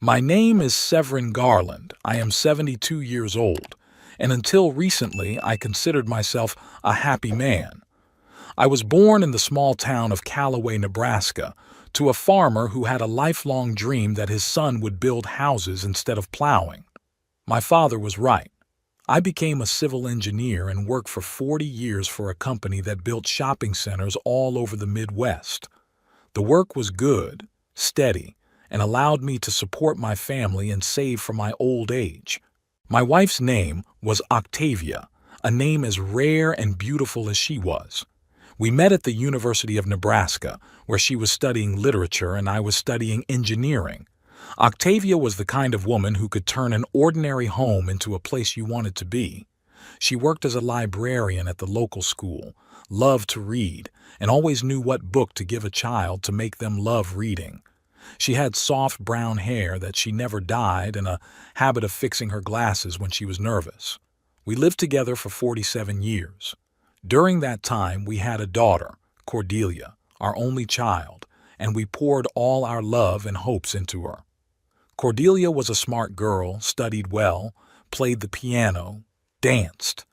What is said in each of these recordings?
My name is Severin Garland. I am 72 years old, and until recently I considered myself a happy man. I was born in the small town of Callaway, Nebraska, to a farmer who had a lifelong dream that his son would build houses instead of plowing. My father was right. I became a civil engineer and worked for 40 years for a company that built shopping centers all over the Midwest. The work was good, steady, and allowed me to support my family and save for my old age. My wife's name was Octavia, a name as rare and beautiful as she was. We met at the University of Nebraska, where she was studying literature and I was studying engineering. Octavia was the kind of woman who could turn an ordinary home into a place you wanted to be. She worked as a librarian at the local school, loved to read, and always knew what book to give a child to make them love reading. She had soft brown hair that she never dyed and a habit of fixing her glasses when she was nervous. We lived together for 47 years. During that time, we had a daughter, Cordelia, our only child, and we poured all our love and hopes into her. Cordelia was a smart girl, studied well, played the piano, danced.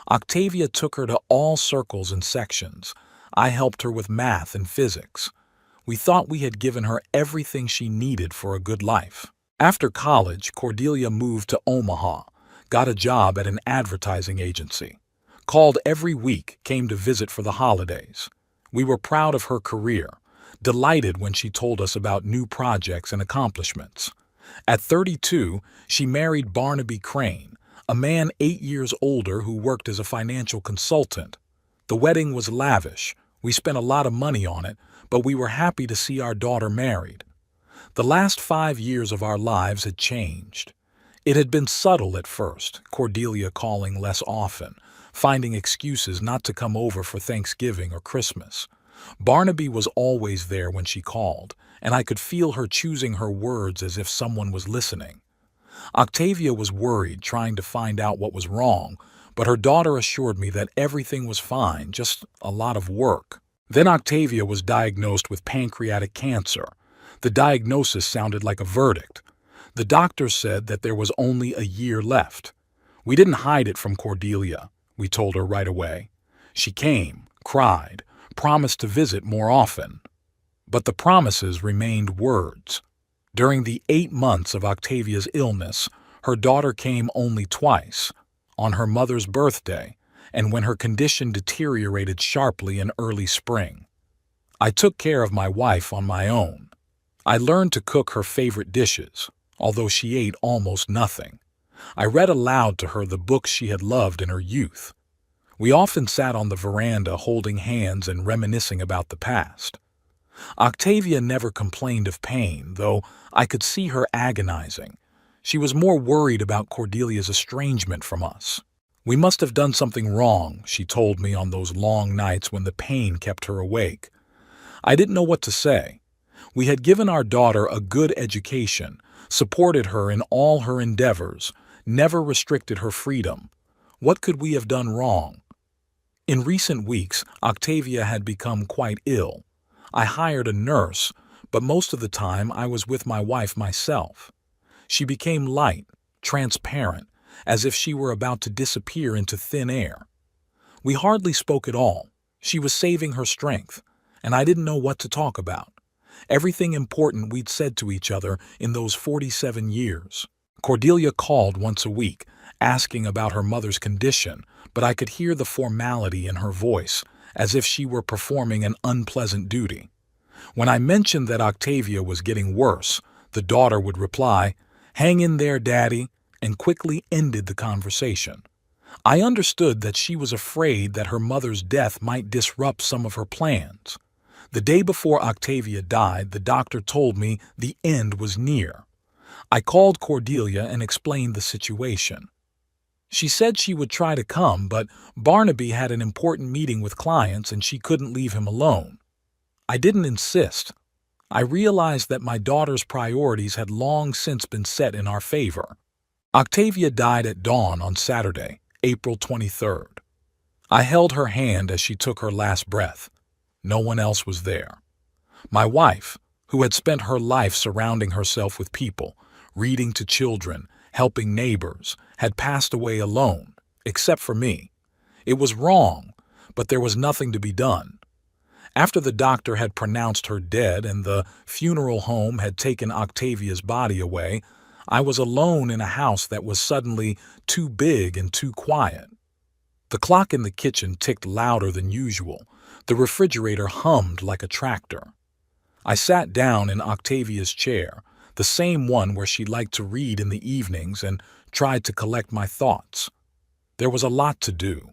Octavia took her to all circles and sections. I helped her with math and physics. We thought we had given her everything she needed for a good life. After college, Cordelia moved to Omaha, got a job at an advertising agency, called every week, came to visit for the holidays. We were proud of her career, delighted when she told us about new projects and accomplishments. At 32, she married Barnaby Crane, a man 8 years older who worked as a financial consultant. The wedding was lavish. We spent a lot of money on it, but we were happy to see our daughter married. The last 5 years of our lives had changed. It had been subtle at first, Cordelia calling less often, finding excuses not to come over for Thanksgiving or Christmas. Barnaby was always there when she called, and I could feel her choosing her words as if someone was listening. Octavia was worried, trying to find out what was wrong, but her daughter assured me that everything was fine, just a lot of work. Then Octavia was diagnosed with pancreatic cancer. The diagnosis sounded like a verdict. The doctors said that there was only a year left. We didn't hide it from Cordelia. We told her right away. She came, cried, promised to visit more often. But the promises remained words. During the 8 months of Octavia's illness, her daughter came only twice, on her mother's birthday, and when her condition deteriorated sharply in early spring. I took care of my wife on my own. I learned to cook her favorite dishes, although she ate almost nothing. I read aloud to her the books she had loved in her youth. We often sat on the veranda holding hands and reminiscing about the past. Octavia never complained of pain, though I could see her agonizing. She was more worried about Cordelia's estrangement from us. We must have done something wrong, she told me on those long nights when the pain kept her awake. I didn't know what to say. We had given our daughter a good education, supported her in all her endeavors, never restricted her freedom. What could we have done wrong? In recent weeks, Octavia had become quite ill. I hired a nurse, but most of the time I was with my wife myself. She became light, transparent, as if she were about to disappear into thin air. We hardly spoke at all. She was saving her strength, and I didn't know what to talk about. Everything important we'd said to each other in those 47 years. Cordelia called once a week, asking about her mother's condition, but I could hear the formality in her voice, as if she were performing an unpleasant duty. When I mentioned that Octavia was getting worse, the daughter would reply, "Hang in there, Daddy," and quickly ended the conversation. I understood that she was afraid that her mother's death might disrupt some of her plans. The day before Octavia died, the doctor told me the end was near. I called Cordelia and explained the situation. She said she would try to come, but Barnaby had an important meeting with clients and she couldn't leave him alone. I didn't insist. I realized that my daughter's priorities had long since been set in our favor. Octavia died at dawn on Saturday, April 23rd. I held her hand as she took her last breath. No one else was there. My wife, who had spent her life surrounding herself with people, reading to children, helping neighbors, had passed away alone, except for me. It was wrong, but there was nothing to be done. After the doctor had pronounced her dead and the funeral home had taken Octavia's body away, I was alone in a house that was suddenly too big and too quiet. The clock in the kitchen ticked louder than usual. The refrigerator hummed like a tractor. I sat down in Octavia's chair, the same one where she liked to read in the evenings, and tried to collect my thoughts. There was a lot to do.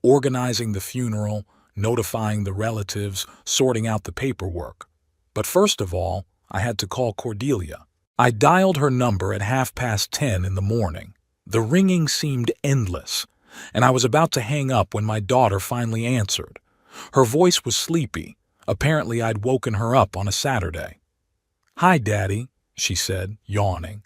Organizing the funeral, notifying the relatives, sorting out the paperwork. But first of all, I had to call Cordelia. I dialed her number at 10:30 in the morning. The ringing seemed endless, and I was about to hang up when my daughter finally answered. Her voice was sleepy. Apparently I'd woken her up on a Saturday. "Hi, Daddy," she said, yawning.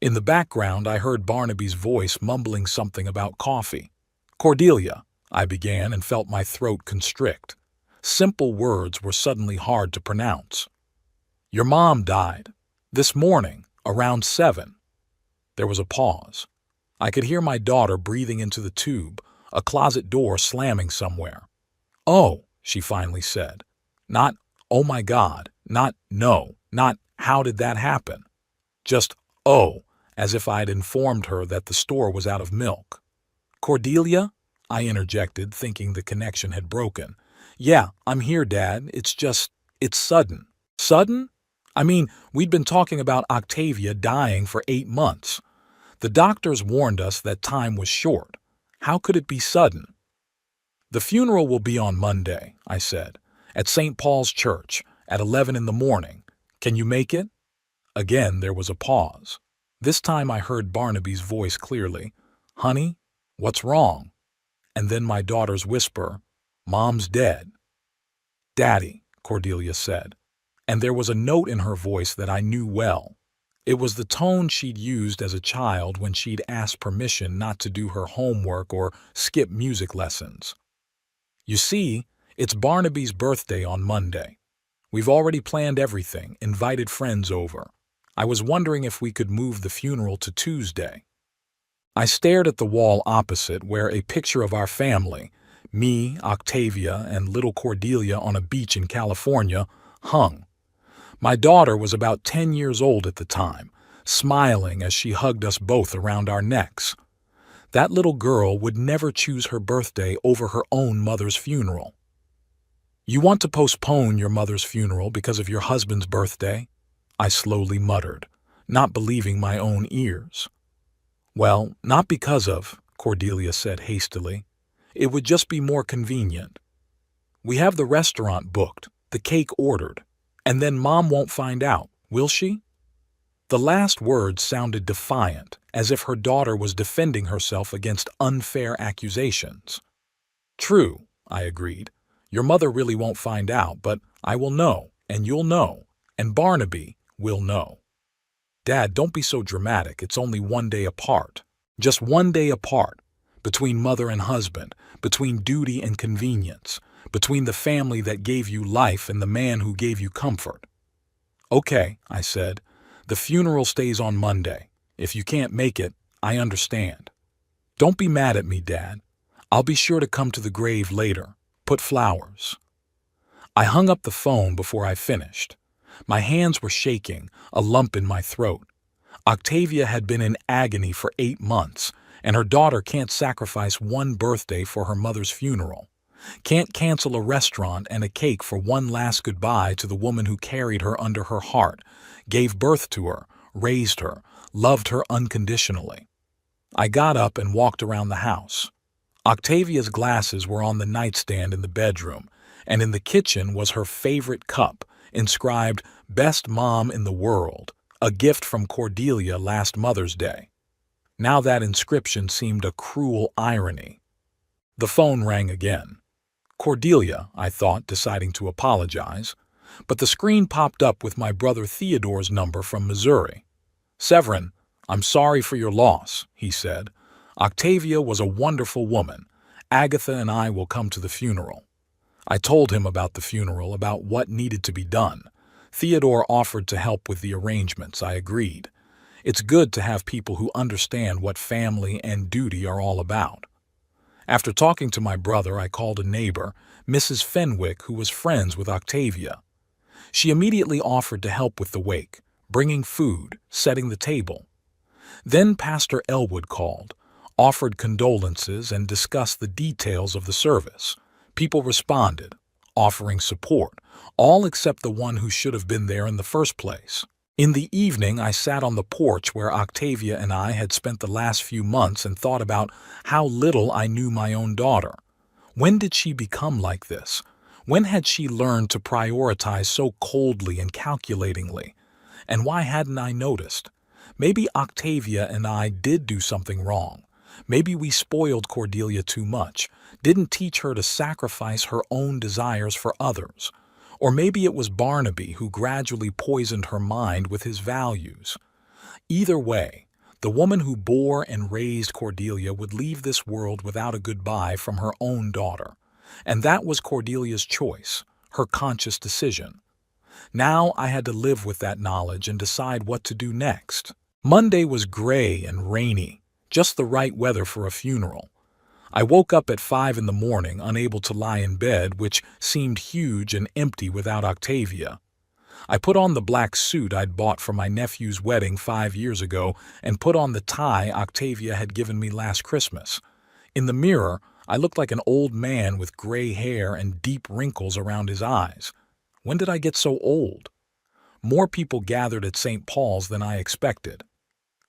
In the background, I heard Barnaby's voice mumbling something about coffee. "Cordelia," I began and felt my throat constrict. Simple words were suddenly hard to pronounce. "Your mom died. This morning, around 7. There was a pause. I could hear my daughter breathing into the tube, a closet door slamming somewhere. "Oh," she finally said. Not, "Oh my God," not, "No," not, "How did that happen?" Just, "Oh," as if I'd informed her that the store was out of milk. "Cordelia?" I interjected, thinking the connection had broken. "Yeah, I'm here, Dad. It's sudden." "Sudden? I mean, we'd been talking about Octavia dying for 8 months. The doctors warned us that time was short. How could it be sudden?" "The funeral will be on Monday," I said, "at St. Paul's Church, at 11 in the morning. Can you make it?" Again there was a pause. This time I heard Barnaby's voice clearly. "Honey, what's wrong?" And then my daughter's whisper, "Mom's dead." "Daddy," Cordelia said, and there was a note in her voice that I knew well. It was the tone she'd used as a child when she'd asked permission not to do her homework or skip music lessons. "You see, it's Barnaby's birthday on Monday. We've already planned everything, invited friends over. I was wondering if we could move the funeral to Tuesday." I stared at the wall opposite where a picture of our family, me, Octavia, and little Cordelia on a beach in California, hung. My daughter was about 10 years old at the time, smiling as she hugged us both around our necks. That little girl would never choose her birthday over her own mother's funeral. "You want to postpone your mother's funeral because of your husband's birthday?" I slowly muttered, not believing my own ears. "Well, not because of," Cordelia said hastily. "It would just be more convenient. We have the restaurant booked, the cake ordered, and then Mom won't find out, will she?" The last words sounded defiant, as if her daughter was defending herself against unfair accusations. "True," I agreed. "Your mother really won't find out, but I will know, and you'll know, and Barnaby will know." "Dad, don't be so dramatic. It's only 1 day apart. Just 1 day apart. Between mother and husband, between duty and convenience, between the family that gave you life and the man who gave you comfort." "Okay," I said. "The funeral stays on Monday. If you can't make it, I understand. Don't be mad at me, Dad. I'll be sure to come to the grave later. Put flowers." I hung up the phone before I finished. My hands were shaking, a lump in my throat. Octavia had been in agony for 8 months, and her daughter can't sacrifice one birthday for her mother's funeral. Can't cancel a restaurant and a cake for one last goodbye to the woman who carried her under her heart, gave birth to her, raised her, loved her unconditionally. I got up and walked around the house. Octavia's glasses were on the nightstand in the bedroom, and in the kitchen was her favorite cup, inscribed "Best Mom in the World," a gift from Cordelia last Mother's Day. Now that inscription seemed a cruel irony. The phone rang again. Cordelia, I thought, deciding to apologize, but the screen popped up with my brother Theodore's number from Missouri. "Severin, I'm sorry for your loss," he said. "Octavia was a wonderful woman. Agatha and I will come to the funeral." I told him about the funeral, about what needed to be done. Theodore offered to help with the arrangements. I agreed. It's good to have people who understand what family and duty are all about. After talking to my brother, I called a neighbor, Mrs. Fenwick, who was friends with Octavia. She immediately offered to help with the wake, bringing food, setting the table. Then Pastor Elwood called, offered condolences, and discussed the details of the service. People responded, offering support, all except the one who should have been there in the first place. In the evening, I sat on the porch where Octavia and I had spent the last few months and thought about how little I knew my own daughter. When did she become like this? When had she learned to prioritize so coldly and calculatingly? And why hadn't I noticed? Maybe Octavia and I did do something wrong. Maybe we spoiled Cordelia too much, didn't teach her to sacrifice her own desires for others. Or maybe it was Barnaby who gradually poisoned her mind with his values. Either way, the woman who bore and raised Cordelia would leave this world without a goodbye from her own daughter. And that was Cordelia's choice, her conscious decision. Now I had to live with that knowledge and decide what to do next. Monday was gray and rainy, just the right weather for a funeral. I woke up at 5 in the morning, unable to lie in bed, which seemed huge and empty without Octavia. I put on the black suit I'd bought for my nephew's wedding 5 years ago and put on the tie Octavia had given me last Christmas. In the mirror, I looked like an old man with gray hair and deep wrinkles around his eyes. When did I get so old? More people gathered at St. Paul's than I expected.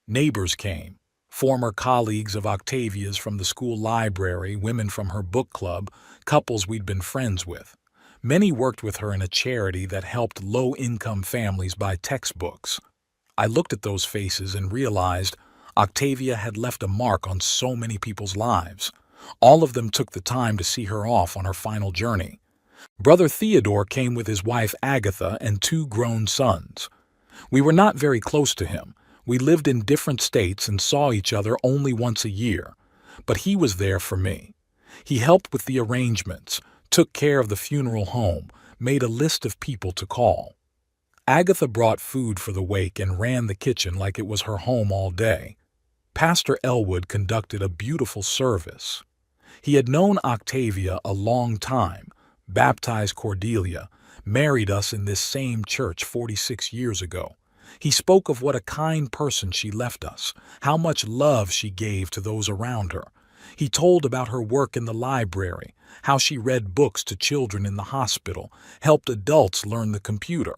Neighbors came. Former colleagues of Octavia's from the school library, women from her book club, couples we'd been friends with. Many worked with her in a charity that helped low-income families buy textbooks. I looked at those faces and realized Octavia had left a mark on so many people's lives. All of them took the time to see her off on her final journey. Brother Theodore came with his wife Agatha and 2 grown sons. We were not very close to him. We lived in different states and saw each other only once a year, but he was there for me. He helped with the arrangements, took care of the funeral home, made a list of people to call. Agatha brought food for the wake and ran the kitchen like it was her home all day. Pastor Elwood conducted a beautiful service. He had known Octavia a long time, baptized Cordelia, married us in this same church 46 years ago. He spoke of what a kind person she left us, how much love she gave to those around her. He told about her work in the library, how she read books to children in the hospital, helped adults learn the computer.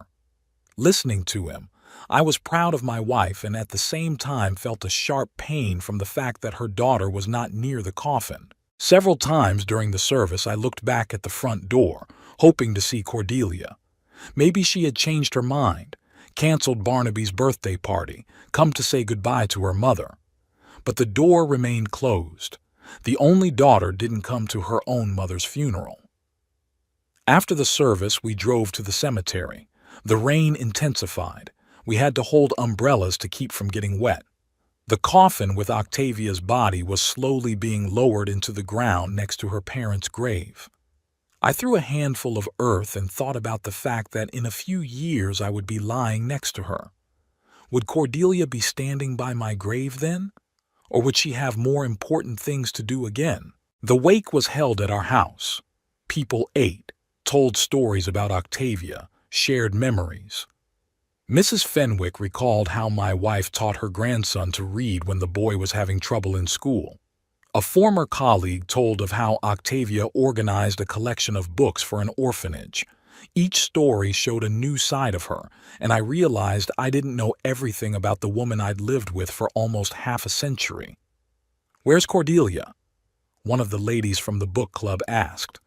Listening to him, I was proud of my wife and at the same time felt a sharp pain from the fact that her daughter was not near the coffin. Several times during the service I looked back at the front door, hoping to see Cordelia. Maybe she had changed her mind, canceled Barnaby's birthday party, come to say goodbye to her mother. But the door remained closed. The only daughter didn't come to her own mother's funeral. After the service, we drove to the cemetery. The rain intensified. We had to hold umbrellas to keep from getting wet. The coffin with Octavia's body was slowly being lowered into the ground next to her parents' grave. I threw a handful of earth and thought about the fact that in a few years I would be lying next to her. Would Cordelia be standing by my grave then? Or would she have more important things to do again? The wake was held at our house. People ate, told stories about Octavia, shared memories. Mrs. Fenwick recalled how my wife taught her grandson to read when the boy was having trouble in school. A former colleague told of how Octavia organized a collection of books for an orphanage. Each story showed a new side of her, and I realized I didn't know everything about the woman I'd lived with for almost half a century. "Where's Cordelia?" one of the ladies from the book club asked.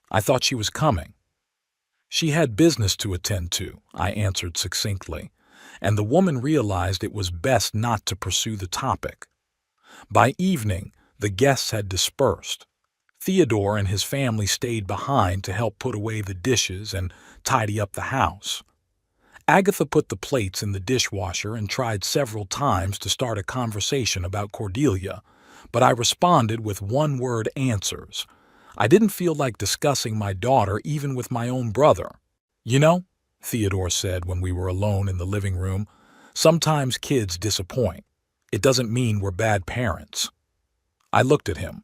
I thought she was coming. "She had business to attend to," I answered succinctly, and the woman realized it was best not to pursue the topic. By evening, the guests had dispersed. Theodore and his family stayed behind to help put away the dishes and tidy up the house. Agatha put the plates in the dishwasher and tried several times to start a conversation about Cordelia, but I responded with one-word answers. I didn't feel like discussing my daughter even with my own brother. "You know," Theodore said when we were alone in the living room, Sometimes kids disappoint. It doesn't mean we're bad parents. I looked at him.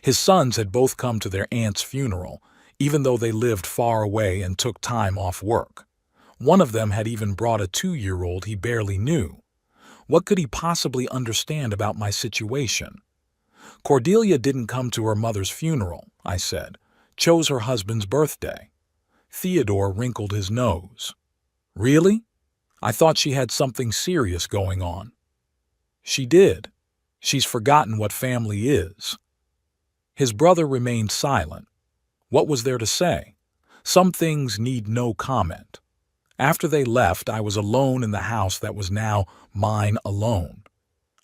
His sons had both come to their aunt's funeral, even though they lived far away and took time off work. One of them had even brought a 2-year-old he barely knew. What could he possibly understand about my situation? Cordelia didn't come to her mother's funeral, I said, chose her husband's birthday. Theodore wrinkled his nose. Really? I thought she had something serious going on. She did. She's forgotten what family is. His brother remained silent. What was there to say? Some things need no comment. After they left, I was alone in the house that was now mine alone.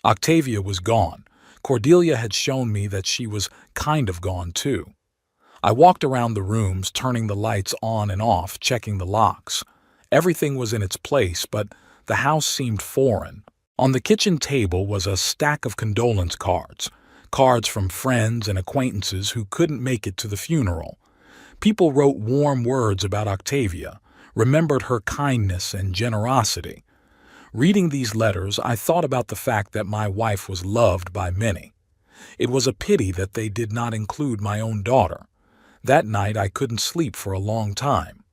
Octavia was gone. Cordelia had shown me that she was kind of gone too. I walked around the rooms, turning the lights on and off, checking the locks. Everything was in its place, but the house seemed foreign. On the kitchen table was a stack of condolence cards, cards from friends and acquaintances who couldn't make it to the funeral. People wrote warm words about Octavia, remembered her kindness and generosity. Reading these letters, I thought about the fact that my wife was loved by many. It was a pity that they did not include my own daughter. That night I couldn't sleep for a long time.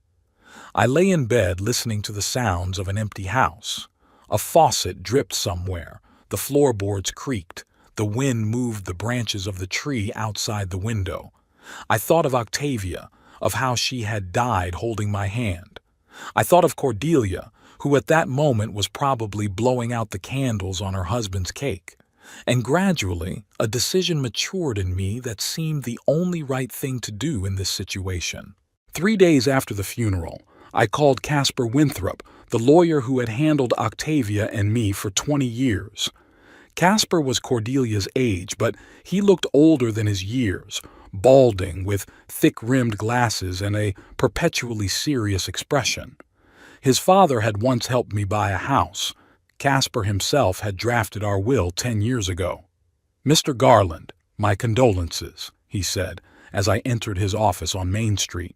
I lay in bed listening to the sounds of an empty house. A faucet dripped somewhere, the floorboards creaked, the wind moved the branches of the tree outside the window. I thought of Octavia, of how she had died holding my hand. I thought of Cordelia, who at that moment was probably blowing out the candles on her husband's cake. And gradually, a decision matured in me that seemed the only right thing to do in this situation. 3 days after the funeral, I called Caspar Winthrop, the lawyer who had handled Octavia and me for 20 years. Caspar was Cordelia's age, but he looked older than his years, balding with thick-rimmed glasses and a perpetually serious expression. His father had once helped me buy a house. Caspar himself had drafted our will 10 years ago. "Mr. Garland, my condolences," he said, as I entered his office on Main Street.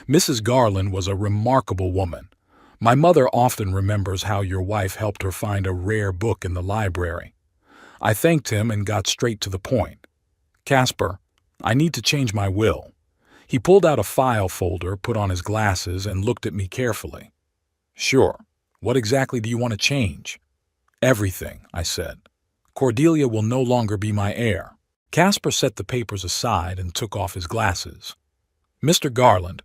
"Mrs. Garland was a remarkable woman. My mother often remembers how your wife helped her find a rare book in the library." I thanked him and got straight to the point. "Caspar, I need to change my will." He pulled out a file folder, put on his glasses, and looked at me carefully. "Sure. What exactly do you want to change?" "Everything," I said. "Cordelia will no longer be my heir." Caspar set the papers aside and took off his glasses. "Mr. Garland,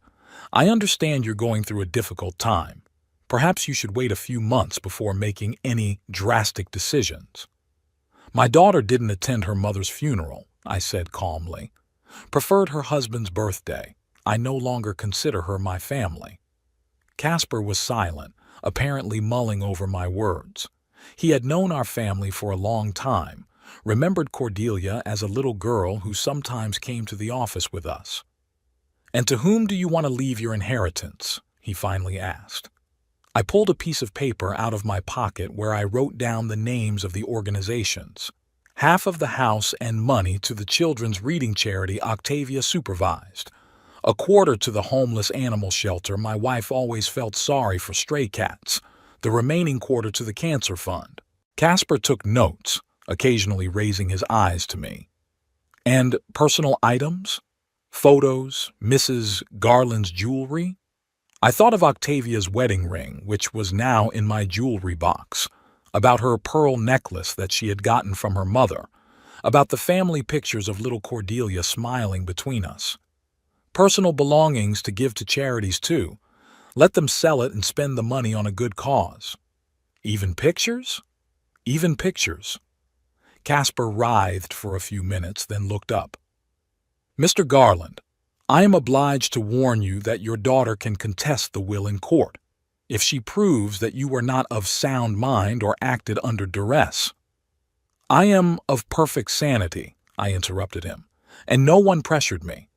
I understand you're going through a difficult time. Perhaps you should wait a few months before making any drastic decisions." "My daughter didn't attend her mother's funeral," I said calmly. "Preferred her husband's birthday. I no longer consider her my family." Caspar was silent, apparently mulling over my words. He had known our family for a long time, remembered Cordelia as a little girl who sometimes came to the office with us. "And to whom do you want to leave your inheritance?" he finally asked. I pulled a piece of paper out of my pocket where I wrote down the names of the organizations. Half of the house and money to the children's reading charity Octavia supervised. A quarter to the homeless animal shelter my wife always felt sorry for stray cats. The remaining quarter to the cancer fund. Caspar took notes, occasionally raising his eyes to me. "And personal items? Photos, Mrs. Garland's jewelry?" I thought of Octavia's wedding ring, which was now in my jewelry box, about her pearl necklace that she had gotten from her mother, about the family pictures of little Cordelia smiling between us. Personal belongings to give to charities, too. Let them sell it and spend the money on a good cause. Even pictures? Even pictures. Caspar writhed for a few minutes, then looked up. "Mr. Garland, I am obliged to warn you that your daughter can contest the will in court, if she proves that you were not of sound mind or acted under duress." "I am of perfect sanity," I interrupted him, "and no one pressured me.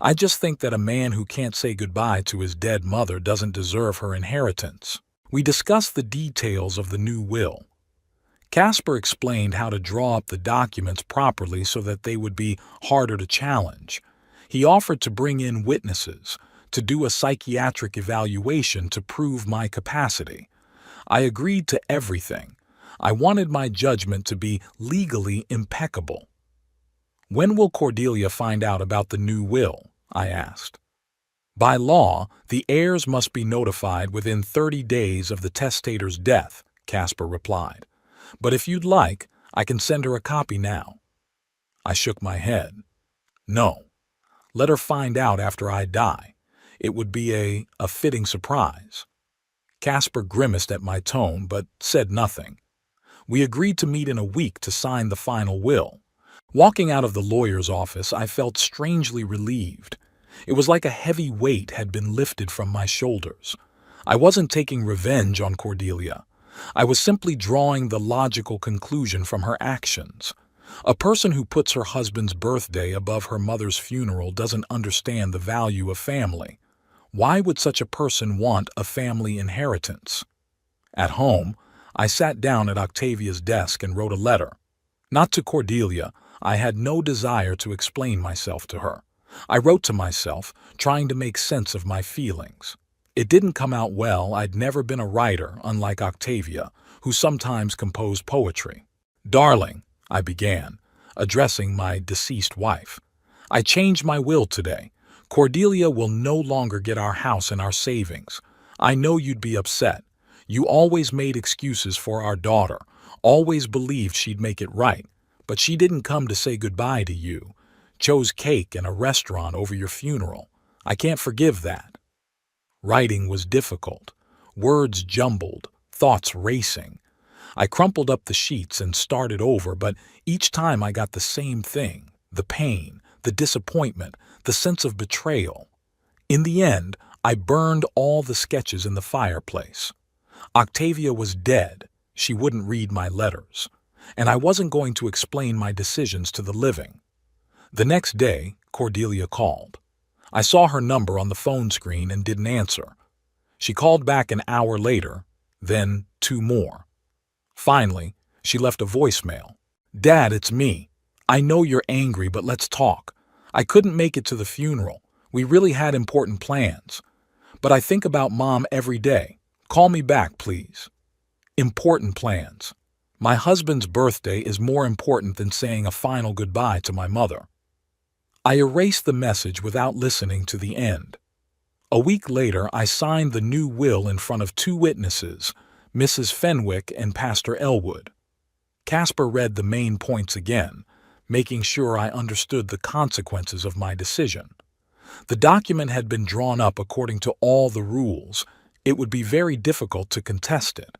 I just think that a man who can't say goodbye to his dead mother doesn't deserve her inheritance." We discussed the details of the new will. Caspar explained how to draw up the documents properly so that they would be harder to challenge. He offered to bring in witnesses, to do a psychiatric evaluation to prove my capacity. I agreed to everything. I wanted my judgment to be legally impeccable. "When will Cordelia find out about the new will?" I asked. "By law, the heirs must be notified within 30 days of the testator's death," Casper replied. "But if you'd like, I can send her a copy now." I shook my head. "No. Let her find out after I die. It would be a fitting surprise." Casper grimaced at my tone, but said nothing. We agreed to meet in a week to sign the final will. Walking out of the lawyer's office, I felt strangely relieved. It was like a heavy weight had been lifted from my shoulders. I wasn't taking revenge on Cordelia. I was simply drawing the logical conclusion from her actions. A person who puts her husband's birthday above her mother's funeral doesn't understand the value of family. Why would such a person want a family inheritance? At home, I sat down at Octavia's desk and wrote a letter. Not to Cordelia. I had no desire to explain myself to her. I wrote to myself, trying to make sense of my feelings. It didn't come out well. I'd never been a writer, unlike Octavia, who sometimes composed poetry. "Darling," I began, addressing my deceased wife, "I changed my will today. Cordelia will no longer get our house and our savings. I know you'd be upset. You always made excuses for our daughter, always believed she'd make it right, but she didn't come to say goodbye to you. Chose cake and a restaurant over your funeral. I can't forgive that." Writing was difficult. Words jumbled, thoughts racing. I crumpled up the sheets and started over, but each time I got the same thing: the pain, the disappointment, the sense of betrayal. In the end, I burned all the sketches in the fireplace. Octavia was dead. She wouldn't read my letters. And I wasn't going to explain my decisions to the living. The next day, Cordelia called. I saw her number on the phone screen and didn't answer. She called back an hour later, then 2 more. Finally, she left a voicemail. "Dad, it's me. I know you're angry, but let's talk. I couldn't make it to the funeral. We really had important plans. But I think about Mom every day. Call me back, please." Important plans. My husband's birthday is more important than saying a final goodbye to my mother. I erased the message without listening to the end. A week later, I signed the new will in front of 2 witnesses, Mrs. Fenwick and Pastor Elwood. Casper read the main points again, making sure I understood the consequences of my decision. The document had been drawn up according to all the rules. It would be very difficult to contest it.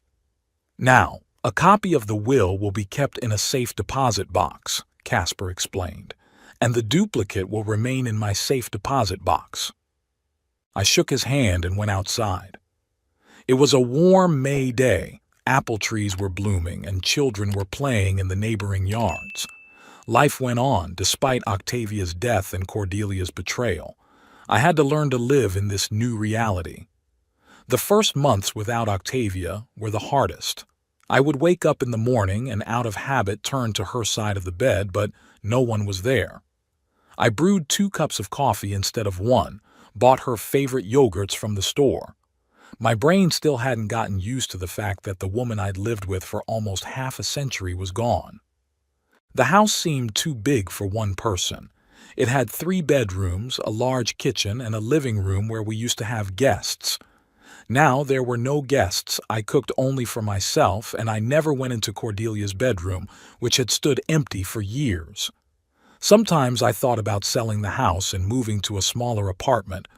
"Now, a copy of the will be kept in a safe deposit box," Casper explained, "and the duplicate will remain in my safe deposit box." I shook his hand and went outside. It was a warm May day. Apple trees were blooming and children were playing in the neighboring yards. Life went on despite Octavia's death and Cordelia's betrayal. I had to learn to live in this new reality. The first months without Octavia were the hardest. I would wake up in the morning and out of habit turn to her side of the bed, but no one was there. I brewed 2 cups of coffee instead of 1, bought her favorite yogurts from the store. My brain still hadn't gotten used to the fact that the woman I'd lived with for almost half a century was gone. The house seemed too big for one person. It had 3 bedrooms, a large kitchen, and a living room where we used to have guests. Now there were no guests. I cooked only for myself, and I never went into Cordelia's bedroom, which had stood empty for years. Sometimes I thought about selling the house and moving to a smaller apartment,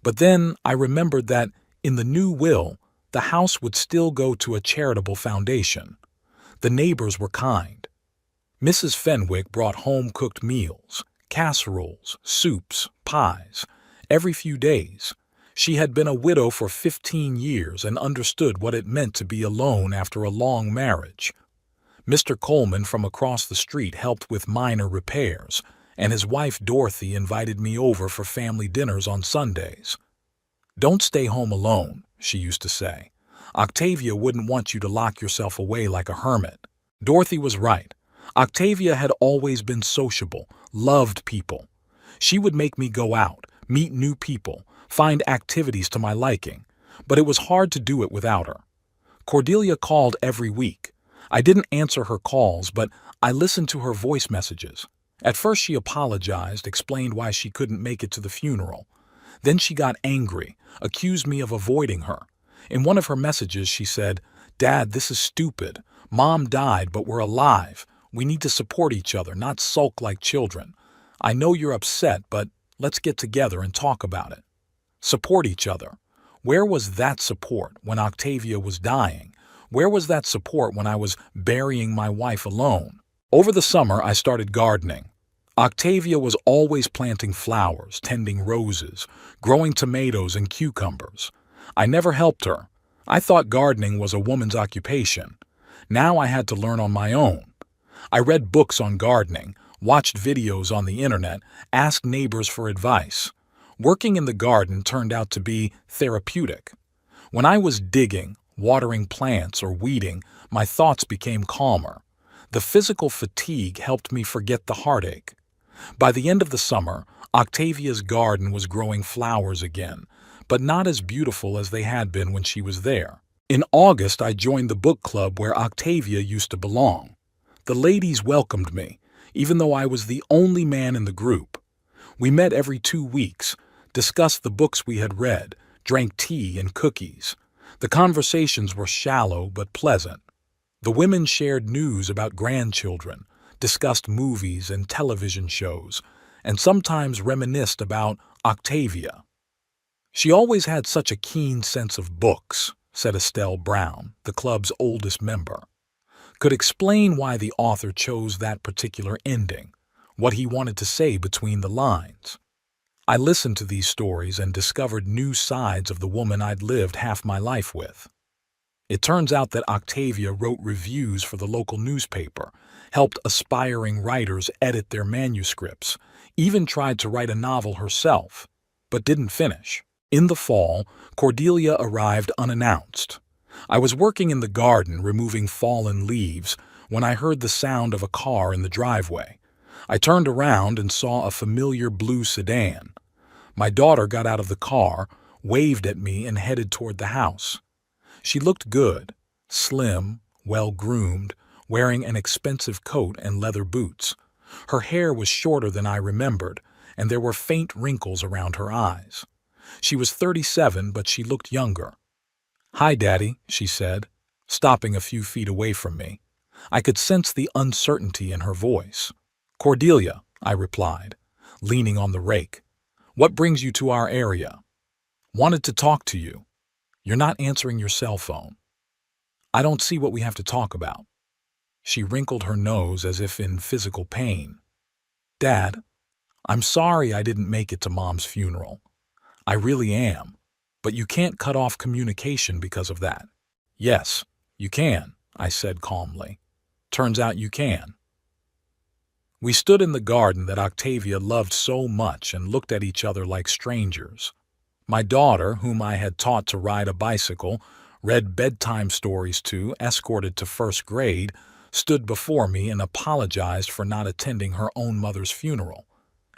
but then I remembered that, in the new will, the house would still go to a charitable foundation. The neighbors were kind. Mrs. Fenwick brought home-cooked meals, casseroles, soups, pies, every few days. She had been a widow for 15 years and understood what it meant to be alone after a long marriage. Mr. Coleman from across the street helped with minor repairs, and his wife Dorothy invited me over for family dinners on Sundays. "Don't stay home alone," she used to say. "Octavia wouldn't want you to lock yourself away like a hermit." Dorothy was right. Octavia had always been sociable, loved people. She would make me go out, meet new people, find activities to my liking, but it was hard to do it without her. Cordelia called every week. I didn't answer her calls, but I listened to her voice messages. At first she apologized, explained why she couldn't make it to the funeral. Then she got angry, accused me of avoiding her. In one of her messages she said, "Dad, this is stupid. Mom died, but we're alive. We need to support each other, not sulk like children. I know you're upset, but let's get together and talk about it." Support each other. Where was that support when Octavia was dying? Where was that support when I was burying my wife alone? Over the summer, I started gardening. Octavia was always planting flowers, tending roses, growing tomatoes and cucumbers. I never helped her. I thought gardening was a woman's occupation. Now I had to learn on my own. I read books on gardening, watched videos on the internet, asked neighbors for advice. Working in the garden turned out to be therapeutic. When I was digging, watering plants, or weeding, my thoughts became calmer. The physical fatigue helped me forget the heartache. By the end of the summer, Octavia's garden was growing flowers again, but not as beautiful as they had been when she was there. In August, I joined the book club where Octavia used to belong. The ladies welcomed me, even though I was the only man in the group. We met every 2 weeks, discussed the books we had read, drank tea and cookies. The conversations were shallow but pleasant. The women shared news about grandchildren, discussed movies and television shows, and sometimes reminisced about Octavia. "She always had such a keen sense of books," said Estelle Brown, the club's oldest member. "Could explain why the author chose that particular ending, what he wanted to say between the lines." I listened to these stories and discovered new sides of the woman I'd lived half my life with. It turns out that Octavia wrote reviews for the local newspaper, helped aspiring writers edit their manuscripts, even tried to write a novel herself, but didn't finish. In the fall, Cordelia arrived unannounced. I was working in the garden removing fallen leaves when I heard the sound of a car in the driveway. I turned around and saw a familiar blue sedan. My daughter got out of the car, waved at me, and headed toward the house. She looked good, slim, well-groomed, wearing an expensive coat and leather boots. Her hair was shorter than I remembered, and there were faint wrinkles around her eyes. She was 37, but she looked younger. "Hi, Daddy," she said, stopping a few feet away from me. I could sense the uncertainty in her voice. "Cordelia," I replied, leaning on the rake. "What brings you to our area?" "Wanted to talk to you. You're not answering your cell phone." "I don't see what we have to talk about." She wrinkled her nose as if in physical pain. "Dad, I'm sorry I didn't make it to Mom's funeral. I really am. But you can't cut off communication because of that." "Yes, you can," I said calmly. "Turns out you can." We stood in the garden that Octavia loved so much and looked at each other like strangers. My daughter, whom I had taught to ride a bicycle, read bedtime stories to, escorted to first grade, stood before me and apologized for not attending her own mother's funeral,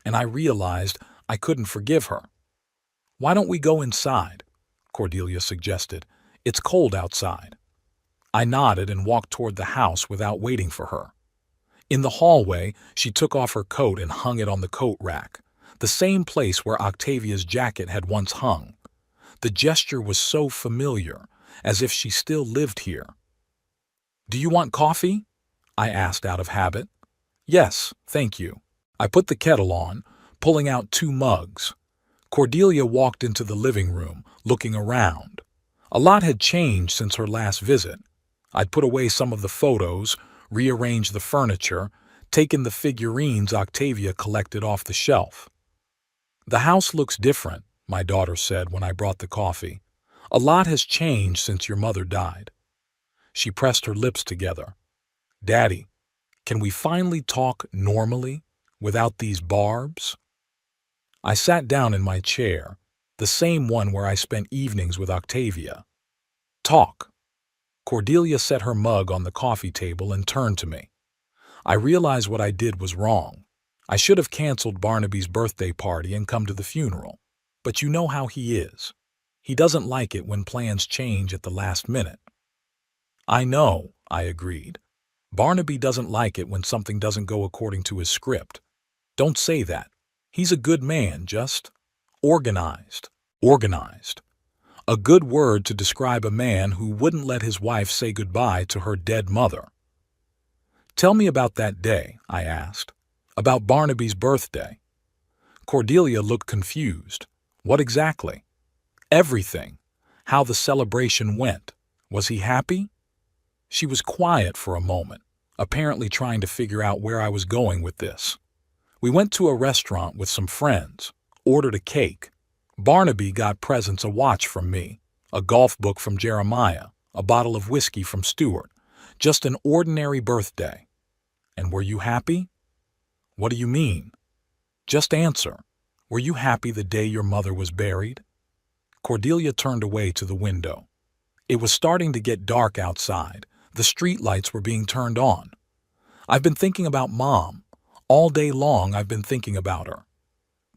and I realized I couldn't forgive her. "Why don't we go inside?" Cordelia suggested. "It's cold outside." I nodded and walked toward the house without waiting for her. In the hallway, she took off her coat and hung it on the coat rack, the same place where Octavia's jacket had once hung. The gesture was so familiar, as if she still lived here. "Do you want coffee?" I asked out of habit. "Yes, thank you." I put the kettle on, pulling out 2 mugs. Cordelia walked into the living room, looking around. A lot had changed since her last visit. I'd put away some of the photos, rearranged the furniture, taken the figurines Octavia collected off the shelf. "The house looks different," my daughter said when I brought the coffee. "A lot has changed since your mother died." She pressed her lips together. "Daddy, can we finally talk normally, without these barbs?" I sat down in my chair, the same one where I spent evenings with Octavia. "Talk." Cordelia set her mug on the coffee table and turned to me. I realized what I did was wrong. I should have canceled Barnaby's birthday party and come to the funeral. But you know how he is. He doesn't like it when plans change at the last minute. I know, I agreed. Barnaby doesn't like it when something doesn't go according to his script. Don't say that. He's a good man, just organized. Organized. A good word to describe a man who wouldn't let his wife say goodbye to her dead mother. Tell me about that day, I asked. About Barnaby's birthday. Cordelia looked confused. What exactly? Everything. How the celebration went. Was he happy? She was quiet for a moment, apparently trying to figure out where I was going with this. We went to a restaurant with some friends, ordered a cake. Barnaby got presents: a watch from me, a golf book from Jeremiah, a bottle of whiskey from Stuart. Just an ordinary birthday. And were you happy? What do you mean? Just answer. Were you happy the day your mother was buried? Cordelia turned away to the window. It was starting to get dark outside. The streetlights were being turned on. I've been thinking about Mom. All day long I've been thinking about her.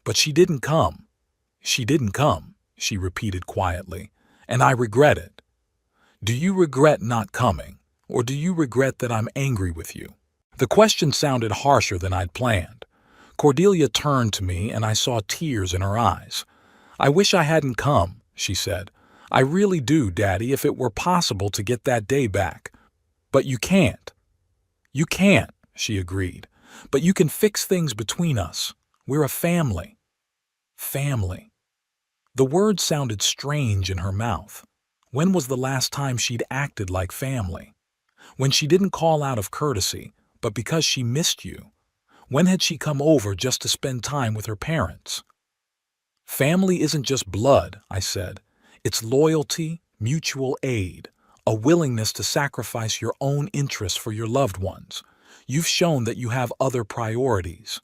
But she didn't come. She didn't come, she repeated quietly, and I regret it. Do you regret not coming, or do you regret that I'm angry with you? The question sounded harsher than I'd planned. Cordelia turned to me and I saw tears in her eyes. I wish I hadn't come, she said. I really do, Daddy, if it were possible to get that day back. But you can't. You can't, she agreed. But you can fix things between us. We're a family. Family. The word sounded strange in her mouth. When was the last time she'd acted like family? When she didn't call out of courtesy, but because she missed you. When had she come over just to spend time with her parents? Family isn't just blood, I said. It's loyalty, mutual aid, a willingness to sacrifice your own interests for your loved ones. You've shown that you have other priorities.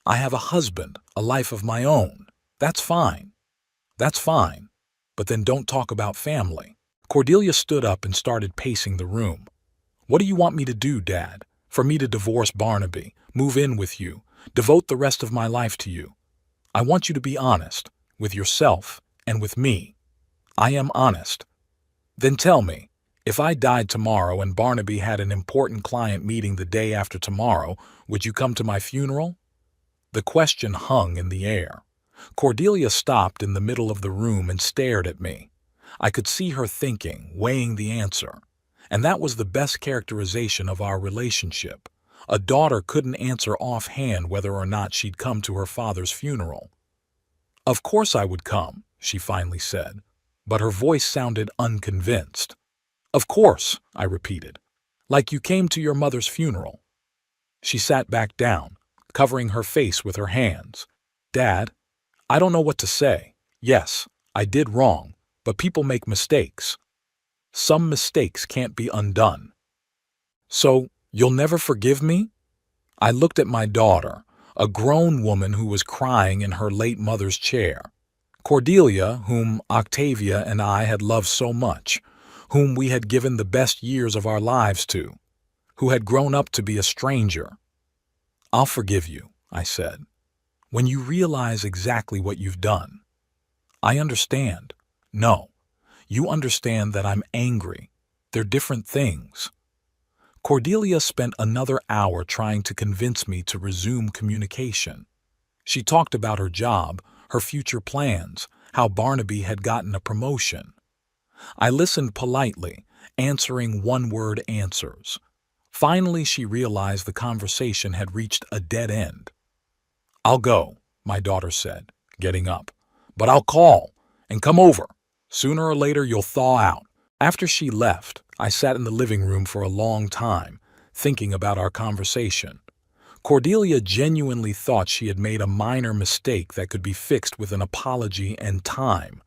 I have a husband, a life of my own. That's fine. That's fine. But then don't talk about family. Cordelia stood up and started pacing the room. What do you want me to do, Dad? For me to divorce Barnaby, move in with you, devote the rest of my life to you? I want you to be honest, with yourself and with me. I am honest. Then tell me, if I died tomorrow and Barnaby had an important client meeting the day after tomorrow, would you come to my funeral? The question hung in the air. Cordelia stopped in the middle of the room and stared at me. I could see her thinking, weighing the answer. And that was the best characterization of our relationship. A daughter couldn't answer offhand whether or not she'd come to her father's funeral. Of course I would come, she finally said, but her voice sounded unconvinced. Of course, I repeated, like you came to your mother's funeral. She sat back down, covering her face with her hands. Dad, I don't know what to say. Yes, I did wrong, but people make mistakes. Some mistakes can't be undone. So, you'll never forgive me? I looked at my daughter, a grown woman who was crying in her late mother's chair. Cordelia, whom Octavia and I had loved so much, whom we had given the best years of our lives to, who had grown up to be a stranger. I'll forgive you, I said, when you realize exactly what you've done. I understand. No. You understand that I'm angry. They're different things. Cordelia spent another hour trying to convince me to resume communication. She talked about her job, her future plans, how Barnaby had gotten a promotion. I listened politely, answering one-word answers. Finally, she realized the conversation had reached a dead end. I'll go, my daughter said, getting up. But I'll call and come over. Sooner or later, you'll thaw out. After she left, I sat in the living room for a long time, thinking about our conversation. Cordelia genuinely thought she had made a minor mistake that could be fixed with an apology and time.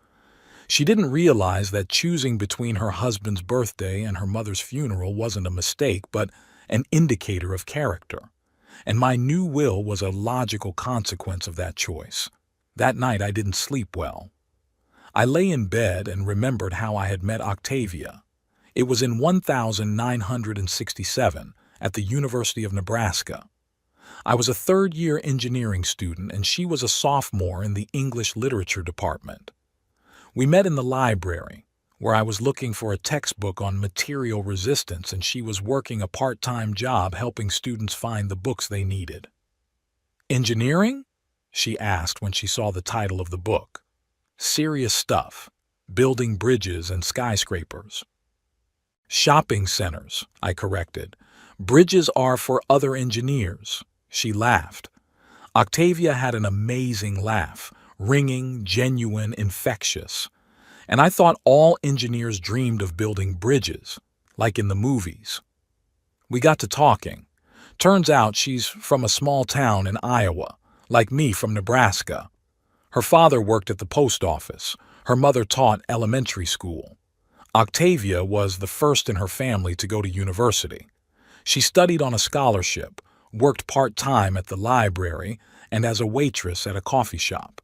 She didn't realize that choosing between her husband's birthday and her mother's funeral wasn't a mistake, but an indicator of character. And my new will was a logical consequence of that choice. That night I didn't sleep well. I lay in bed and remembered how I had met Octavia. It was in 1967 at the University of Nebraska. I was a third-year engineering student and she was a sophomore in the English literature department. We met in the library. where I was looking for a textbook on material resistance and she was working a part-time job helping students find the books they needed. Engineering? She asked when she saw the title of the book. Serious stuff. Building bridges and skyscrapers. Shopping centers, I corrected. Bridges are for other engineers. She laughed. Octavia had an amazing laugh, ringing, genuine, infectious. And I thought all engineers dreamed of building bridges, like in the movies. We got to talking. Turns out she's from a small town in Iowa, like me from Nebraska. Her father worked at the post office. Her mother taught elementary school. Octavia was the first in her family to go to university. She studied on a scholarship, worked part-time at the library, and as a waitress at a coffee shop.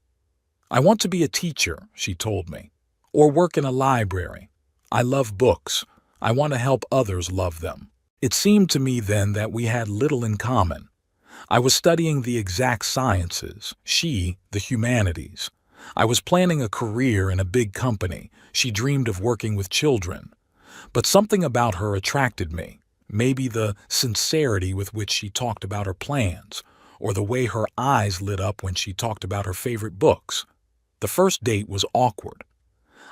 I want to be a teacher, she told me, or work in a library. I love books. I want to help others love them. It seemed to me then that we had little in common. I was studying the exact sciences, she the humanities. I was planning a career in a big company. She dreamed of working with children. But something about her attracted me, maybe the sincerity with which she talked about her plans, or the way her eyes lit up when she talked about her favorite books. The first date was awkward.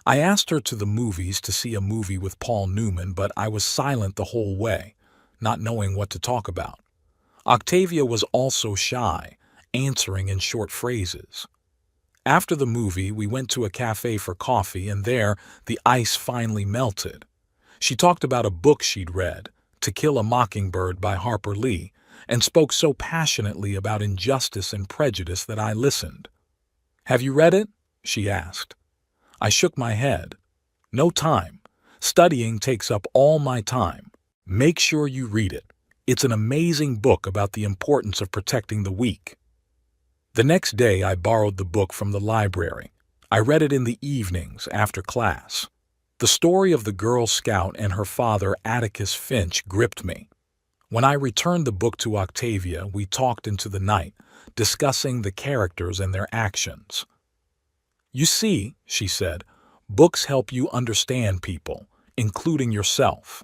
I asked her to the movies to see a movie with Paul Newman, but I was silent the whole way, not knowing what to talk about. Octavia was also shy, answering in short phrases. After the movie, we went to a cafe for coffee, and there the ice finally melted. She talked about a book she'd read, To Kill a Mockingbird by Harper Lee, and spoke so passionately about injustice and prejudice that I listened. "Have you read it?" she asked. I shook my head. "No time. Studying takes up all my time. Make sure you read it. It's an amazing book about the importance of protecting the weak." The next day I borrowed the book from the library. I read it in the evenings after class. The story of the Girl Scout and her father, Atticus Finch, gripped me. When I returned the book to Octavia, we talked into the night, discussing the characters and their actions. "You see," she said, "books help you understand people, including yourself."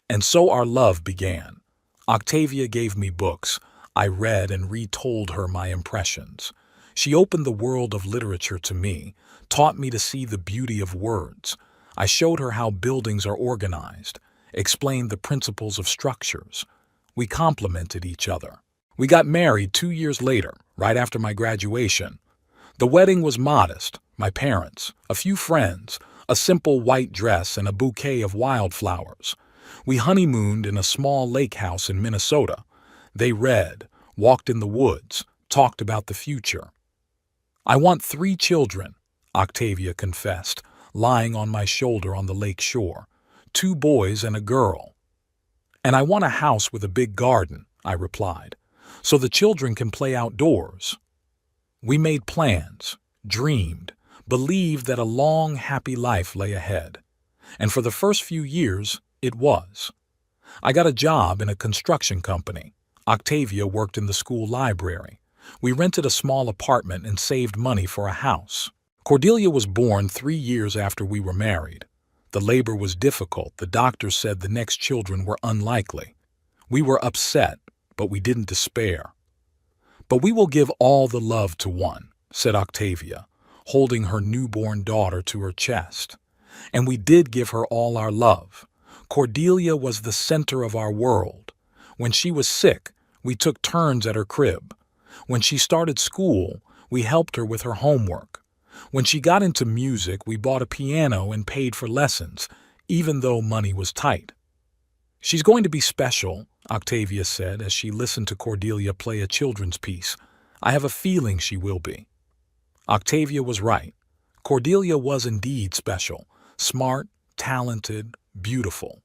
And so our love began. Octavia gave me books. I read and retold her my impressions. She opened the world of literature to me, taught me to see the beauty of words. I showed her how buildings are organized, explained the principles of structures. We complemented each other. We got married 2 years later, right after my graduation. The wedding was modest, my parents, a few friends, a simple white dress and a bouquet of wildflowers. We honeymooned in a small lake house in Minnesota. They read, walked in the woods, talked about the future. "I want 3 children," Octavia confessed, lying on my shoulder on the lake shore. 2 boys and a girl. "And I want a house with a big garden," I replied, "so the children can play outdoors." We made plans, dreamed, believed that a long, happy life lay ahead. And for the first few years, it was. I got a job in a construction company. Octavia worked in the school library. We rented a small apartment and saved money for a house. Cordelia was born 3 years after we were married. The labor was difficult. The doctors said the next children were unlikely. We were upset, but we didn't despair. "But we will give all the love to one," said Octavia, holding her newborn daughter to her chest. And we did give her all our love. Cordelia was the center of our world. When she was sick, we took turns at her crib. When she started school, we helped her with her homework. When she got into music, we bought a piano and paid for lessons, even though money was tight. "She's going to be special," Octavia said as she listened to Cordelia play a children's piece. "I have a feeling she will be." Octavia was right. Cordelia was indeed special, smart, talented, beautiful.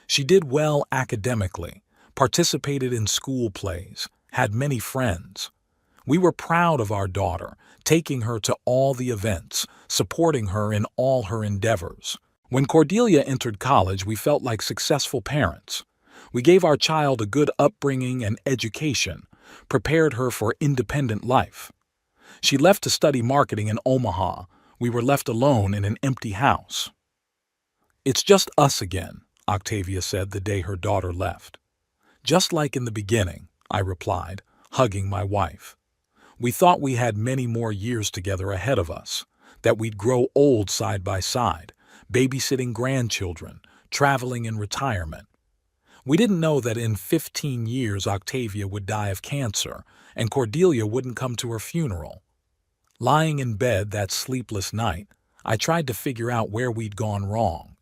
She did well academically, participated in school plays, had many friends. We were proud of our daughter, taking her to all the events, supporting her in all her endeavors. When Cordelia entered college, we felt like successful parents. We gave our child a good upbringing and education, prepared her for independent life. She left to study marketing in Omaha. We were left alone in an empty house. "It's just us again," Octavia said the day her daughter left. "Just like in the beginning," I replied, hugging my wife. "We thought we had many more years together ahead of us, that we'd grow old side by side, babysitting grandchildren, traveling in retirement. We didn't know that in 15 years Octavia would die of cancer and Cordelia wouldn't come to her funeral." Lying in bed that sleepless night, I tried to figure out where we'd gone wrong.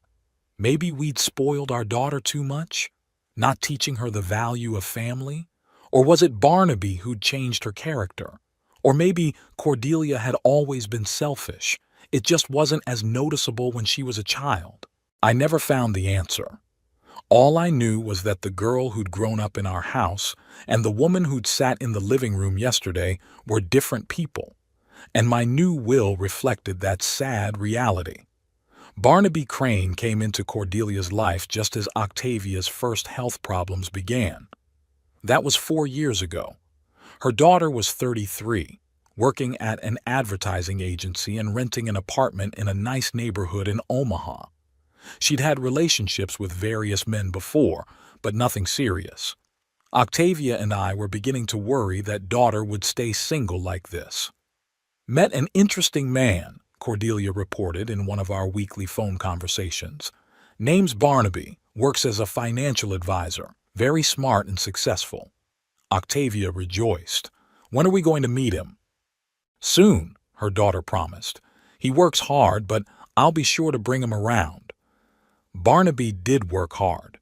Maybe we'd spoiled our daughter too much, not teaching her the value of family? Or was it Barnaby who'd changed her character? Or maybe Cordelia had always been selfish. It just wasn't as noticeable when she was a child. I never found the answer. All I knew was that the girl who'd grown up in our house and the woman who'd sat in the living room yesterday were different people, and my new will reflected that sad reality. Barnaby Crane came into Cordelia's life just as Octavia's first health problems began. That was 4 years ago. Her daughter was 33, working at an advertising agency and renting an apartment in a nice neighborhood in Omaha. She'd had relationships with various men before, but nothing serious. Octavia and I were beginning to worry that daughter would stay single like this. "Met an interesting man," Cordelia reported in one of our weekly phone conversations. "Name's Barnaby, works as a financial advisor, very smart and successful." Octavia rejoiced. "When are we going to meet him?" "Soon," her daughter promised. "He works hard, but I'll be sure to bring him around." Barnaby did work hard.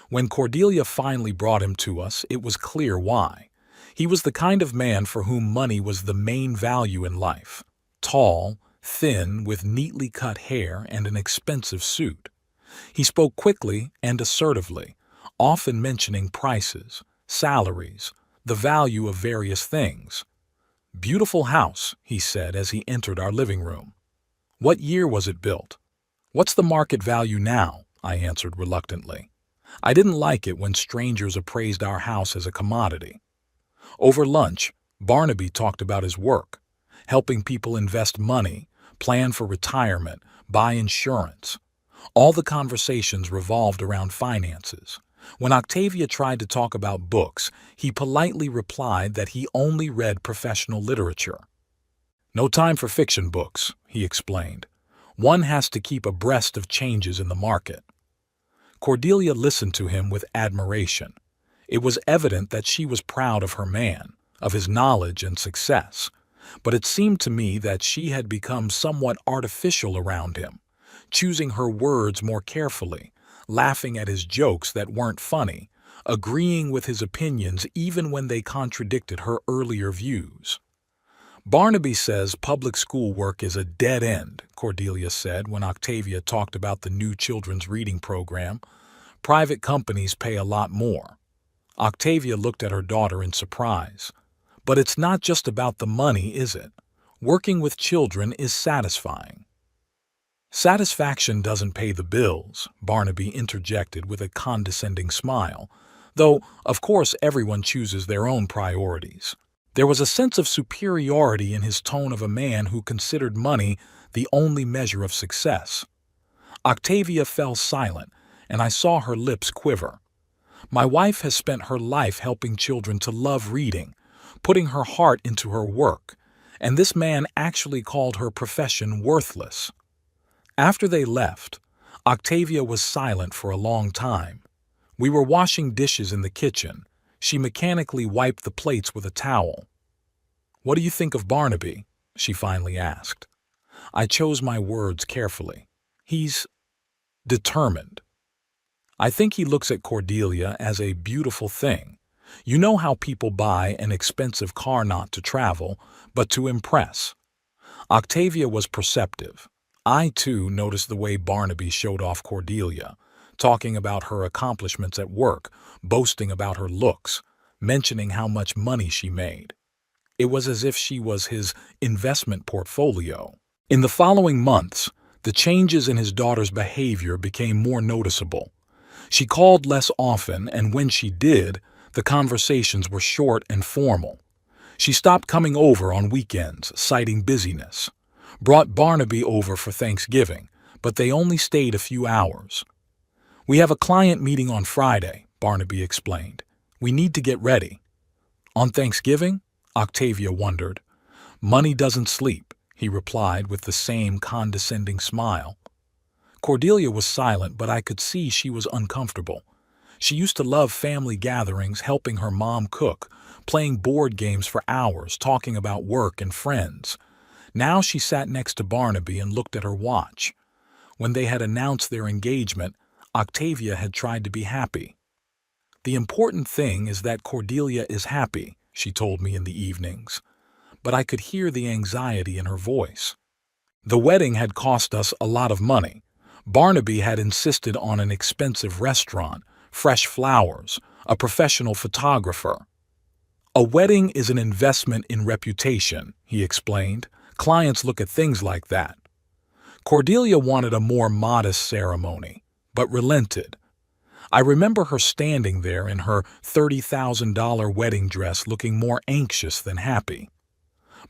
When Cordelia finally brought him to us, it was clear why. He was the kind of man for whom money was the main value in life. Tall, thin, with neatly cut hair and an expensive suit. He spoke quickly and assertively, often mentioning prices, salaries, the value of various things. "Beautiful house," he said as he entered our living room. "What year was it built?" "What's the market value now?" I answered reluctantly. I didn't like it when strangers appraised our house as a commodity. Over lunch, Barnaby talked about his work, helping people invest money, plan for retirement, buy insurance. All the conversations revolved around finances. When Octavia tried to talk about books, he politely replied that he only read professional literature. "No time for fiction books," he explained. "One has to keep abreast of changes in the market." Cordelia listened to him with admiration. It was evident that she was proud of her man, of his knowledge and success, but it seemed to me that she had become somewhat artificial around him, choosing her words more carefully, laughing at his jokes that weren't funny, agreeing with his opinions even when they contradicted her earlier views. "Barnaby says public school work is a dead end," Cordelia said when Octavia talked about the new children's reading program. "Private companies pay a lot more." Octavia looked at her daughter in surprise. "But it's not just about the money, is it? Working with children is satisfying." "Satisfaction doesn't pay the bills," Barnaby interjected with a condescending smile, though, of course, everyone chooses their own priorities. There was a sense of superiority in his tone of a man who considered money the only measure of success. Octavia fell silent, and I saw her lips quiver. My wife has spent her life helping children to love reading, putting her heart into her work, and this man actually called her profession worthless. After they left, Octavia was silent for a long time. We were washing dishes in the kitchen. She mechanically wiped the plates with a towel. "What do you think of Barnaby?" she finally asked. I chose my words carefully. "He's determined. I think he looks at Cordelia as a beautiful thing. You know how people buy an expensive car not to travel, but to impress." Octavia was perceptive. I, too, noticed the way Barnaby showed off Cordelia, talking about her accomplishments at work, boasting about her looks, mentioning how much money she made. It was as if she was his investment portfolio. In the following months, the changes in his daughter's behavior became more noticeable. She called less often, and when she did, the conversations were short and formal. She stopped coming over on weekends, citing busyness. Brought Barnaby over for Thanksgiving, but they only stayed a few hours. "We have a client meeting on Friday," Barnaby explained. "We need to get ready." "On Thanksgiving?" Octavia wondered. "Money doesn't sleep," he replied with the same condescending smile. Cordelia was silent, but I could see she was uncomfortable. She used to love family gatherings, helping her mom cook, playing board games for hours, talking about work and friends. Now she sat next to Barnaby and looked at her watch. When they had announced their engagement, Octavia had tried to be happy. "The important thing is that Cordelia is happy," she told me in the evenings. But I could hear the anxiety in her voice. The wedding had cost us a lot of money. Barnaby had insisted on an expensive restaurant, fresh flowers, a professional photographer. "A wedding is an investment in reputation," he explained. "Clients look at things like that." Cordelia wanted a more modest ceremony, but relented. I remember her standing there in her $30,000 wedding dress looking more anxious than happy.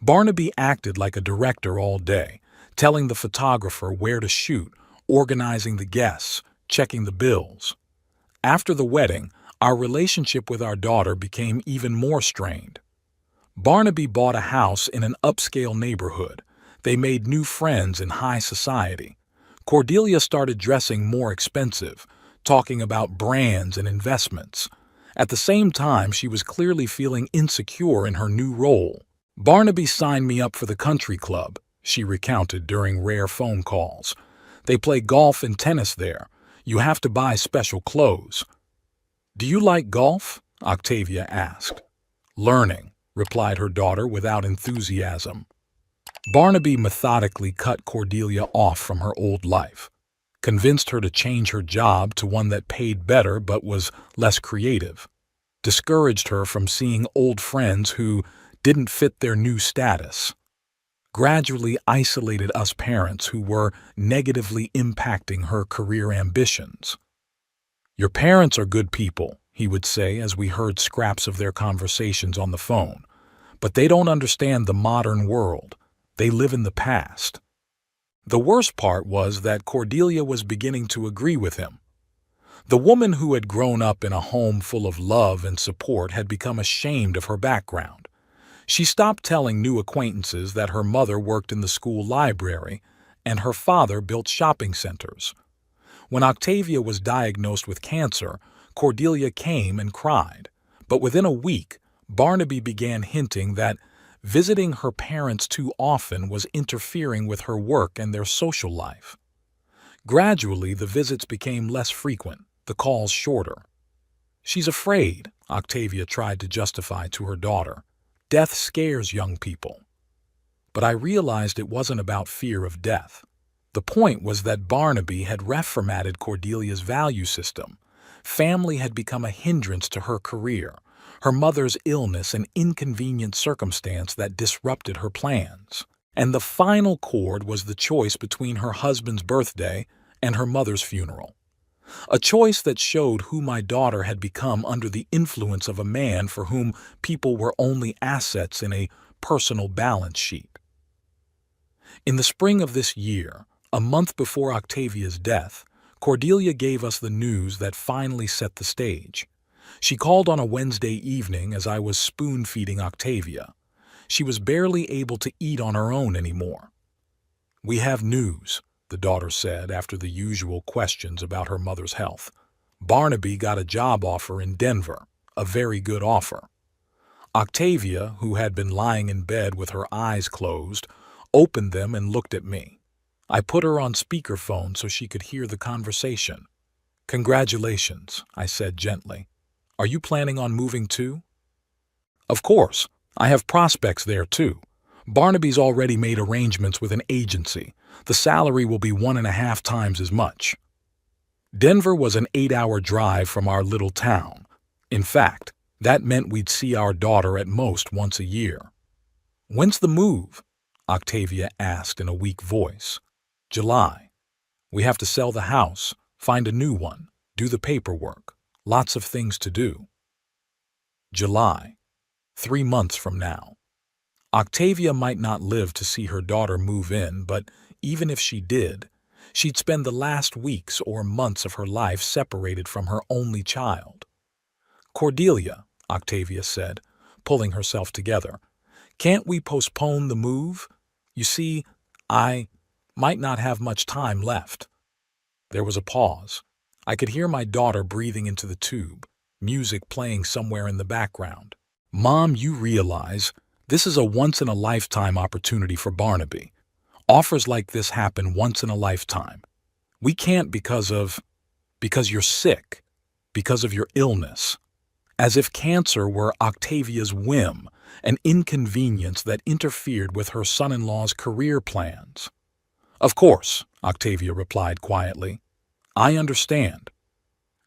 Barnaby acted like a director all day, telling the photographer where to shoot, organizing the guests, checking the bills. After the wedding, our relationship with our daughter became even more strained. Barnaby bought a house in an upscale neighborhood. They made new friends in high society. Cordelia started dressing more expensive, talking about brands and investments. At the same time, she was clearly feeling insecure in her new role. "Barnaby signed me up for the country club," she recounted during rare phone calls. "They play golf and tennis there. You have to buy special clothes." "Do you like golf?" Octavia asked. "Learning," replied her daughter without enthusiasm. Barnaby methodically cut Cordelia off from her old life, convinced her to change her job to one that paid better but was less creative, discouraged her from seeing old friends who didn't fit their new status, gradually isolated us parents who were negatively impacting her career ambitions. "Your parents are good people," he would say as we heard scraps of their conversations on the phone, "but they don't understand the modern world. They live in the past." The worst part was that Cordelia was beginning to agree with him. The woman who had grown up in a home full of love and support had become ashamed of her background. She stopped telling new acquaintances that her mother worked in the school library and her father built shopping centers. When Octavia was diagnosed with cancer, Cordelia came and cried. But within a week, Barnaby began hinting that visiting her parents too often was interfering with her work and their social life. Gradually, the visits became less frequent, the calls shorter. "She's afraid," Octavia tried to justify to her daughter. "Death scares young people." But I realized it wasn't about fear of death. The point was that Barnaby had reformatted Cordelia's value system. Family had become a hindrance to her career, her mother's illness an inconvenient circumstance that disrupted her plans. And the final chord was the choice between her husband's birthday and her mother's funeral. A choice that showed who my daughter had become under the influence of a man for whom people were only assets in a personal balance sheet. In the spring of this year, a month before Octavia's death, Cordelia gave us the news that finally set the stage. She called on a Wednesday evening as I was spoon-feeding Octavia. She was barely able to eat on her own anymore. "We have news," the daughter said after the usual questions about her mother's health. "Barnaby got a job offer in Denver, a very good offer." Octavia, who had been lying in bed with her eyes closed, opened them and looked at me. I put her on speakerphone so she could hear the conversation. "Congratulations," I said gently. "Are you planning on moving too?" "Of course. I have prospects there too. Barnaby's already made arrangements with an agency. The salary will be 1.5 times as much." Denver was an 8-hour drive from our little town. In fact, that meant we'd see our daughter at most once a year. "When's the move?" Octavia asked in a weak voice. "July. We have to sell the house, find a new one, do the paperwork. Lots of things to do." July. 3 months from now. Octavia might not live to see her daughter move in, but even if she did, She'd spend the last weeks or months of her life separated from her only child. Cordelia, Octavia said, pulling herself together, can't we postpone the move? You see, I might not have much time left. There was a pause. I could hear my daughter breathing into the tube, music playing somewhere in the background. Mom, you realize this is a once-in-a-lifetime opportunity for Barnaby. Offers like this happen once in a lifetime. We can't because you're sick, because of your illness. As if cancer were Octavia's whim, an inconvenience that interfered with her son-in-law's career plans. Of course, Octavia replied quietly. I understand.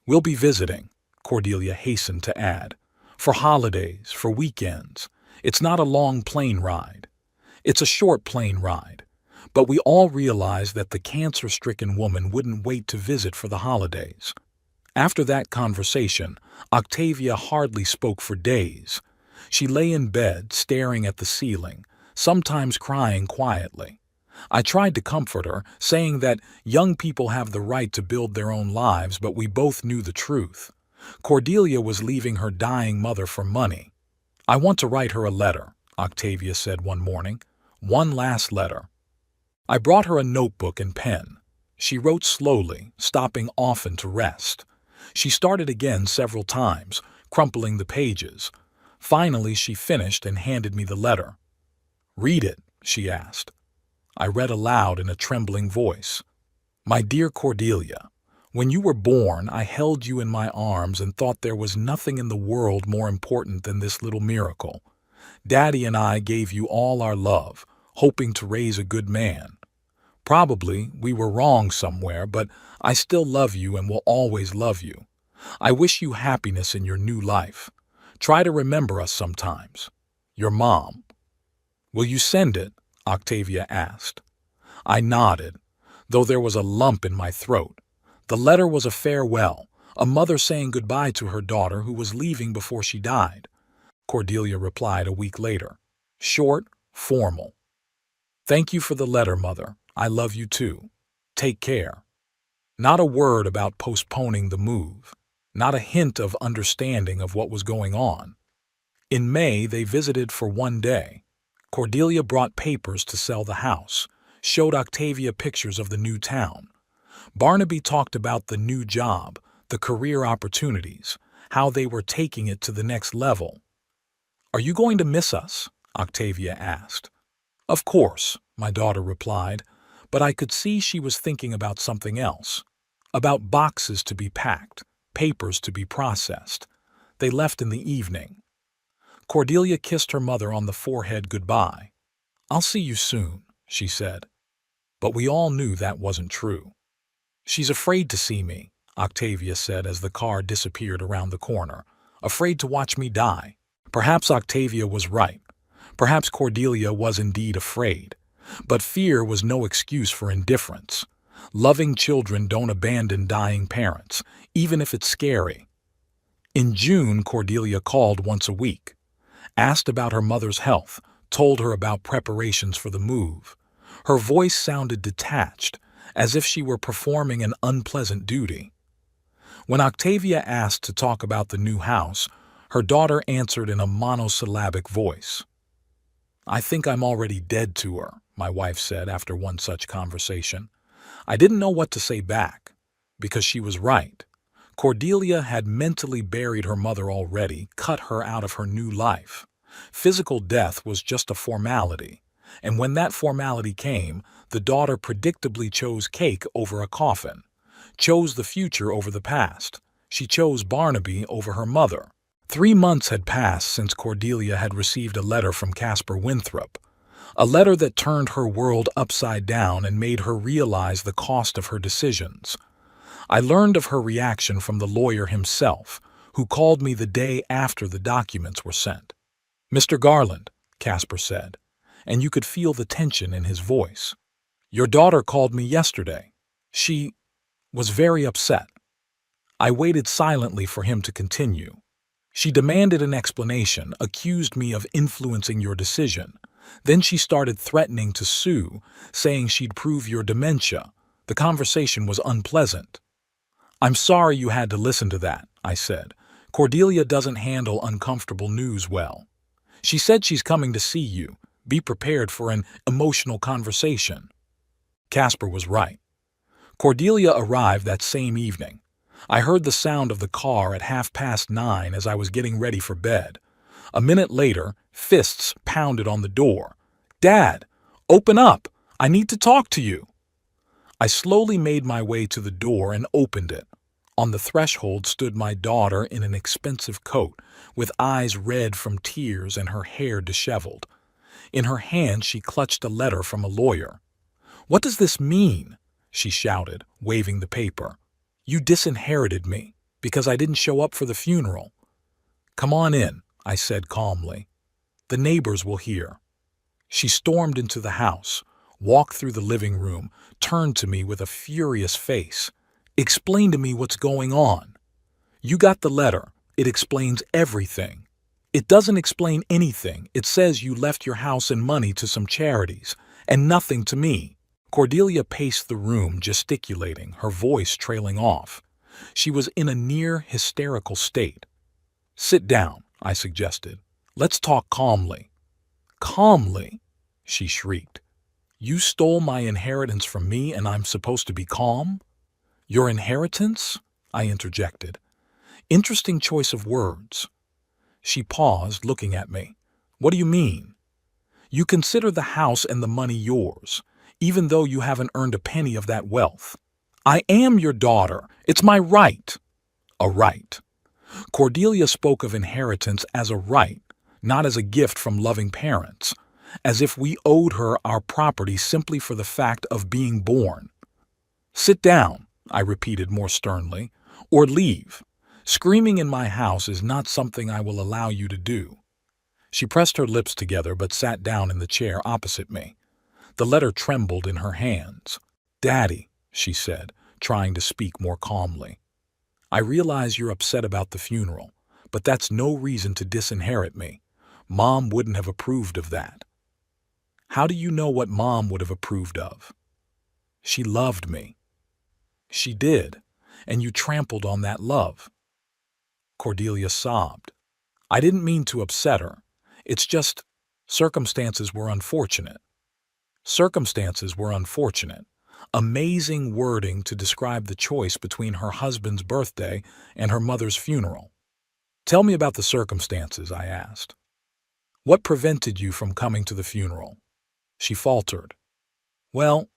We'll be visiting, Cordelia hastened to add. For holidays, for weekends. It's not a long plane ride. It's a short plane ride. But we all realized that the cancer-stricken woman wouldn't wait to visit for the holidays. After that conversation, Octavia hardly spoke for days. She lay in bed, staring at the ceiling, sometimes crying quietly. I tried to comfort her, saying that young people have the right to build their own lives, but we both knew the truth. Cordelia was leaving her dying mother for money. I want to write her a letter, Octavia said one morning. One last letter. I brought her a notebook and pen. She wrote slowly, stopping often to rest. She started again several times, crumpling the pages. Finally, she finished and handed me the letter. Read it, she asked. I read aloud in a trembling voice. My dear Cordelia, when you were born, I held you in my arms and thought there was nothing in the world more important than this little miracle. Daddy and I gave you all our love, hoping to raise a good man. Probably we were wrong somewhere, but I still love you and will always love you. I wish you happiness in your new life. Try to remember us sometimes. Your mom. Will you send it? Octavia asked. I nodded, though there was a lump in my throat. The letter was a farewell, a mother saying goodbye to her daughter who was leaving before she died. Cordelia replied a week later. Short, formal. Thank you for the letter, Mother. I love you too. Take care. Not a word about postponing the move. Not a hint of understanding of what was going on. In May, they visited for one day. Cordelia brought papers to sell the house, showed Octavia pictures of the new town. Barnaby talked about the new job, the career opportunities, how they were taking it to the next level. Are you going to miss us? Octavia asked. Of course, my daughter replied, but I could see she was thinking about something else, about boxes to be packed, papers to be processed. They left in the evening. Cordelia kissed her mother on the forehead goodbye. I'll see you soon, she said. But we all knew that wasn't true. She's afraid to see me, Octavia said as the car disappeared around the corner, afraid to watch me die. Perhaps Octavia was right. Perhaps Cordelia was indeed afraid. But fear was no excuse for indifference. Loving children don't abandon dying parents, even if it's scary. In June, Cordelia called once a week, asked about her mother's health, told her about preparations for the move. Her voice sounded detached, as if she were performing an unpleasant duty. When Octavia asked to talk about the new house, her daughter answered in a monosyllabic voice. I think I'm already dead to her, my wife said after one such conversation. I didn't know what to say back, because she was right. Cordelia had mentally buried her mother already, cut her out of her new life. Physical death was just a formality, and when that formality came, the daughter predictably chose cake over a coffin, chose the future over the past. She chose Barnaby over her mother. 3 months had passed since Cordelia had received a letter from Caspar Winthrop, a letter that turned her world upside down and made her realize the cost of her decisions. I learned of her reaction from the lawyer himself, who called me the day after the documents were sent. Mr. Garland, Caspar said, and you could feel the tension in his voice. Your daughter called me yesterday. She was very upset. I waited silently for him to continue. She demanded an explanation, accused me of influencing your decision. Then she started threatening to sue, saying she'd prove your dementia. The conversation was unpleasant. "I'm sorry you had to listen to that," I said. "Cordelia doesn't handle uncomfortable news well. She said she's coming to see you. Be prepared for an emotional conversation." Casper was right. Cordelia arrived that same evening. I heard the sound of the car at 9:30 as I was getting ready for bed. A minute later, fists pounded on the door. "Dad, open up! I need to talk to you!" I slowly made my way to the door and opened it. On the threshold stood my daughter in an expensive coat, with eyes red from tears and her hair disheveled. In her hand she clutched a letter from a lawyer. "What does this mean?" she shouted, waving the paper. "You disinherited me because I didn't show up for the funeral." "Come on in," I said calmly. "The neighbors will hear." She stormed into the house, walked through the living room, turned to me with a furious face. "Explain to me what's going on." "You got the letter. It explains everything." "It doesn't explain anything. It says you left your house and money to some charities, and nothing to me." Cordelia paced the room, gesticulating, her voice trailing off. She was in a near hysterical state. "Sit down," I suggested. "Let's talk calmly." "Calmly?" she shrieked. "You stole my inheritance from me and I'm supposed to be calm?" "Your inheritance?" I interjected. Interesting choice of words. She paused, looking at me. "What do you mean?" "You consider the house and the money yours, even though you haven't earned a penny of that wealth." "I am your daughter. It's my right." "A right." Cordelia spoke of inheritance as a right, not as a gift from loving parents, as if we owed her our property simply for the fact of being born. "Sit down," I repeated more sternly, "or leave. Screaming in my house is not something I will allow you to do." She pressed her lips together but sat down in the chair opposite me. The letter trembled in her hands. "Daddy," she said, trying to speak more calmly, "I realize you're upset about the funeral, but that's no reason to disinherit me. Mom wouldn't have approved of that." "How do you know what Mom would have approved of?" "She loved me." "She did, and you trampled on that love." Cordelia sobbed. "I didn't mean to upset her. It's just circumstances were unfortunate." Circumstances were unfortunate. Amazing wording to describe the choice between her husband's birthday and her mother's funeral. "Tell me about the circumstances," I asked. "What prevented you from coming to the funeral?" She faltered. "Well,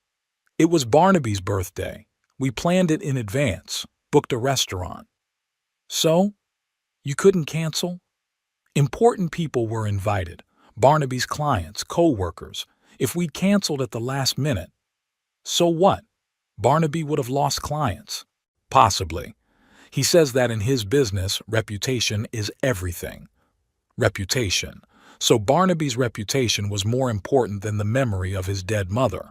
it was Barnaby's birthday. We planned it in advance, booked a restaurant." "So? You couldn't cancel?" "Important people were invited. Barnaby's clients, co-workers. If we'd canceled at the last minute..." "So what? Barnaby would have lost clients." "Possibly. He says that in his business, reputation is everything." Reputation. So Barnaby's reputation was more important than the memory of his dead mother.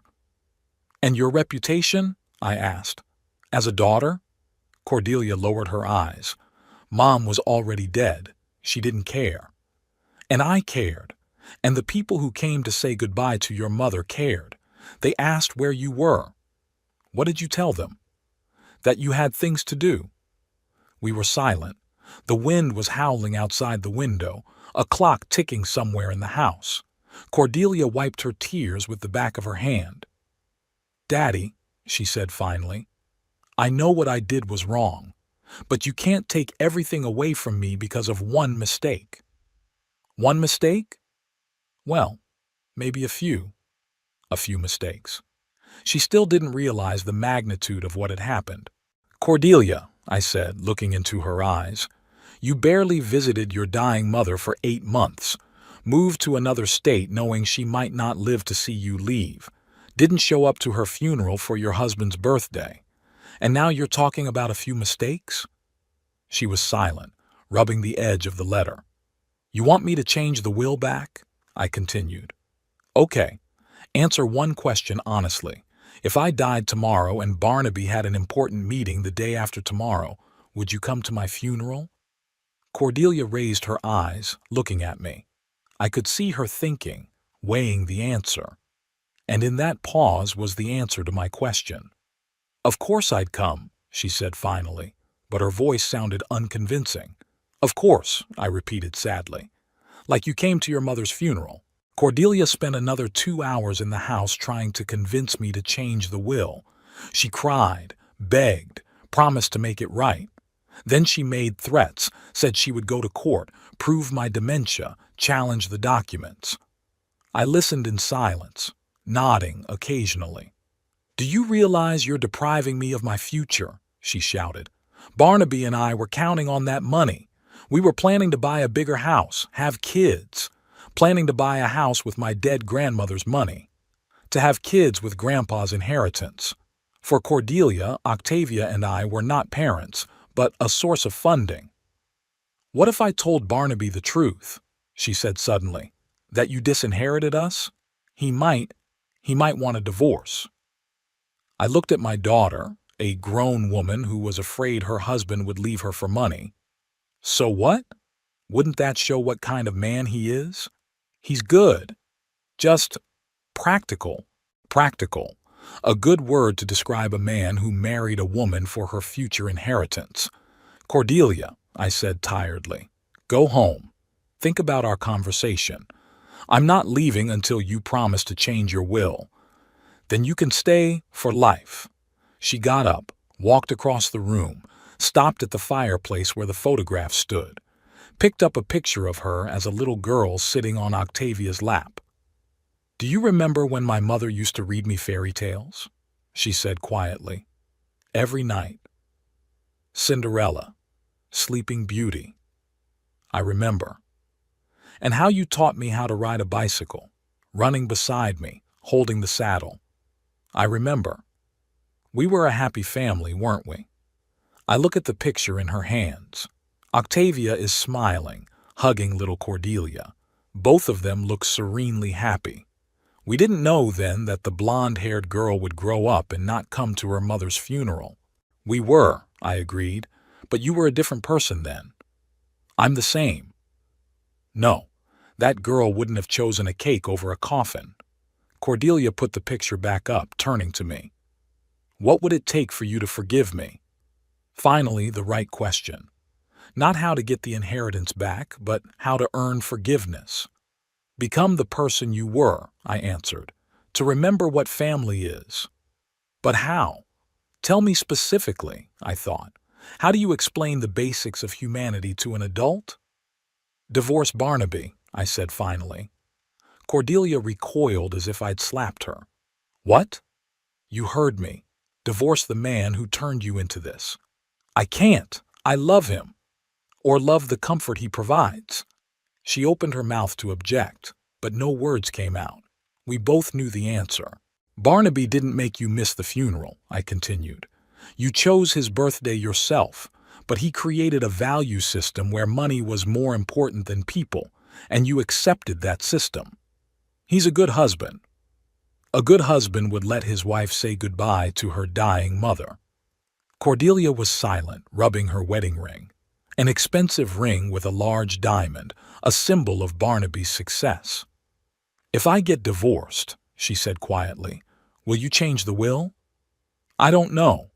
"And your reputation?" I asked. "As a daughter?" Cordelia lowered her eyes. "Mom was already dead. She didn't care." "And I cared. And the people who came to say goodbye to your mother cared. They asked where you were." "What did you tell them?" "That you had things to do." We were silent. The wind was howling outside the window, a clock ticking somewhere in the house. Cordelia wiped her tears with the back of her hand. "Daddy," she said finally, "I know what I did was wrong, but you can't take everything away from me because of one mistake." "One mistake?" "Well, maybe a few mistakes." She still didn't realize the magnitude of what had happened. "Cordelia," I said, looking into her eyes, "you barely visited your dying mother for 8 months, moved to another state knowing she might not live to see you leave, didn't show up to her funeral for your husband's birthday, and now you're talking about a few mistakes?" She was silent, rubbing the edge of the letter. "You want me to change the will back?" I continued. "Okay. Answer one question honestly. If I died tomorrow and Barnaby had an important meeting the day after tomorrow, would you come to my funeral?" Cordelia raised her eyes, looking at me. I could see her thinking, weighing the answer. And in that pause was the answer to my question. Of course I'd come, she said finally, but her voice sounded unconvincing. Of course, I repeated sadly. Like you came to your mother's funeral. Cordelia spent another 2 hours in the house trying to convince me to change the will. She cried, begged, promised to make it right. Then she made threats, said she would go to court, prove my dementia, challenge the documents. I listened in silence, nodding occasionally. Do you realize you're depriving me of my future? She shouted. Barnaby and I were counting on that money. We were planning to buy a bigger house, have kids, planning to buy a house with my dead grandmother's money, to have kids with Grandpa's inheritance. For Cordelia, Octavia and I were not parents, but a source of funding. What if I told Barnaby the truth? She said suddenly. That you disinherited us? He might want a divorce. I looked at my daughter, a grown woman who was afraid her husband would leave her for money. So what? Wouldn't that show what kind of man he is? He's good. Just practical. Practical. A good word to describe a man who married a woman for her future inheritance. Cordelia, I said tiredly, go home. Think about our conversation. I'm not leaving until you promise to change your will. Then you can stay for life. She got up, walked across the room, stopped at the fireplace where the photograph stood, picked up a picture of her as a little girl sitting on Octavia's lap. Do you remember when my mother used to read me fairy tales? She said quietly. Every night. Cinderella, Sleeping Beauty. I remember. And how you taught me how to ride a bicycle, running beside me, holding the saddle. I remember. We were a happy family, weren't we? I look at the picture in her hands. Octavia is smiling, hugging little Cordelia. Both of them look serenely happy. We didn't know then that the blonde-haired girl would grow up and not come to her mother's funeral. We were, I agreed, but you were a different person then. I'm the same. No, that girl wouldn't have chosen a cake over a coffin. Cordelia put the picture back up, turning to me. What would it take for you to forgive me? Finally, the right question. Not how to get the inheritance back, but how to earn forgiveness. Become the person you were, I answered, to remember what family is. But how? Tell me specifically, I thought. How do you explain the basics of humanity to an adult? Divorce Barnaby, I said finally. Cordelia recoiled as if I'd slapped her. What? You heard me. Divorce the man who turned you into this. I can't. I love him. Or love the comfort he provides. She opened her mouth to object, but no words came out. We both knew the answer. Barnaby didn't make you miss the funeral, I continued. You chose his birthday yourself, but he created a value system where money was more important than people, and you accepted that system. He's a good husband. A good husband would let his wife say goodbye to her dying mother. Cordelia was silent, rubbing her wedding ring. An expensive ring with a large diamond, a symbol of Barnaby's success. If I get divorced, she said quietly, will you change the will? I don't know.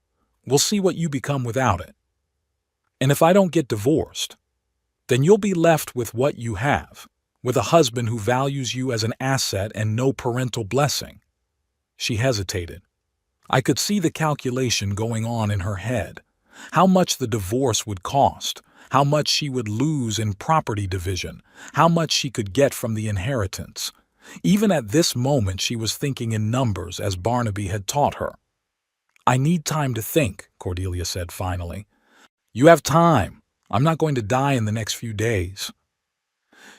We'll see what you become without it. And if I don't get divorced, then you'll be left with what you have, with a husband who values you as an asset and no parental blessing. She hesitated. I could see the calculation going on in her head. How much the divorce would cost, how much she would lose in property division, how much she could get from the inheritance. Even at this moment she was thinking in numbers as Barnaby had taught her. I need time to think, Cordelia said finally. You have time. I'm not going to die in the next few days.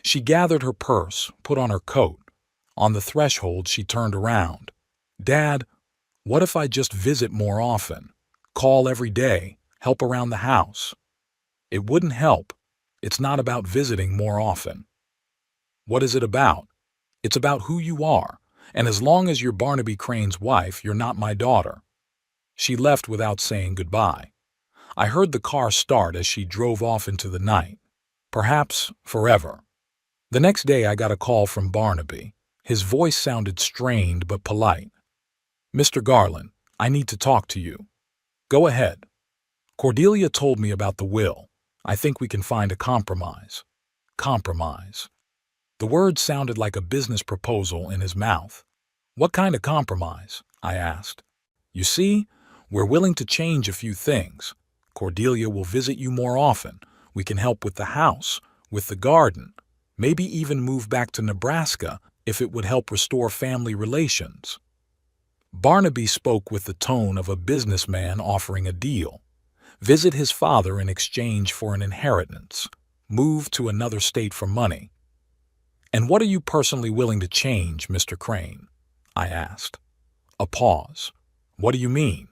She gathered her purse, put on her coat. On the threshold she turned around. Dad, what if I just visit more often? Call every day, help around the house. It wouldn't help. It's not about visiting more often. What is it about? It's about who you are, and as long as you're Barnaby Crane's wife, you're not my daughter. She left without saying goodbye. I heard the car start as she drove off into the night. Perhaps forever. The next day I got a call from Barnaby. His voice sounded strained but polite. Mr. Garland, I need to talk to you. Go ahead. Cordelia told me about the will. I think we can find a compromise. Compromise. The word sounded like a business proposal in his mouth. What kind of compromise? I asked. You see, we're willing to change a few things. Cordelia will visit you more often. We can help with the house, with the garden, maybe even move back to Nebraska if it would help restore family relations. Barnaby spoke with the tone of a businessman offering a deal. Visit his father in exchange for an inheritance. Move to another state for money. And what are you personally willing to change, Mr. Crane? I asked. A pause. What do you mean?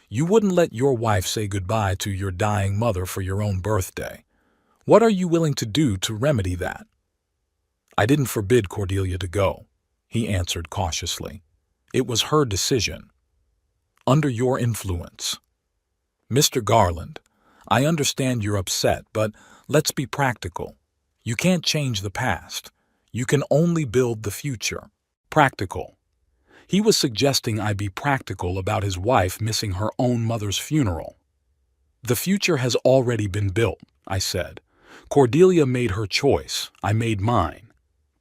You wouldn't let your wife say goodbye to your dying mother for your own birthday. What are you willing to do to remedy that? I didn't forbid Cordelia to go, he answered cautiously. It was her decision. Under your influence. Mr. Garland, I understand you're upset, but let's be practical. You can't change the past. You can only build the future. Practical. He was suggesting I be practical about his wife missing her own mother's funeral. The future has already been built, I said. Cordelia made her choice. I made mine.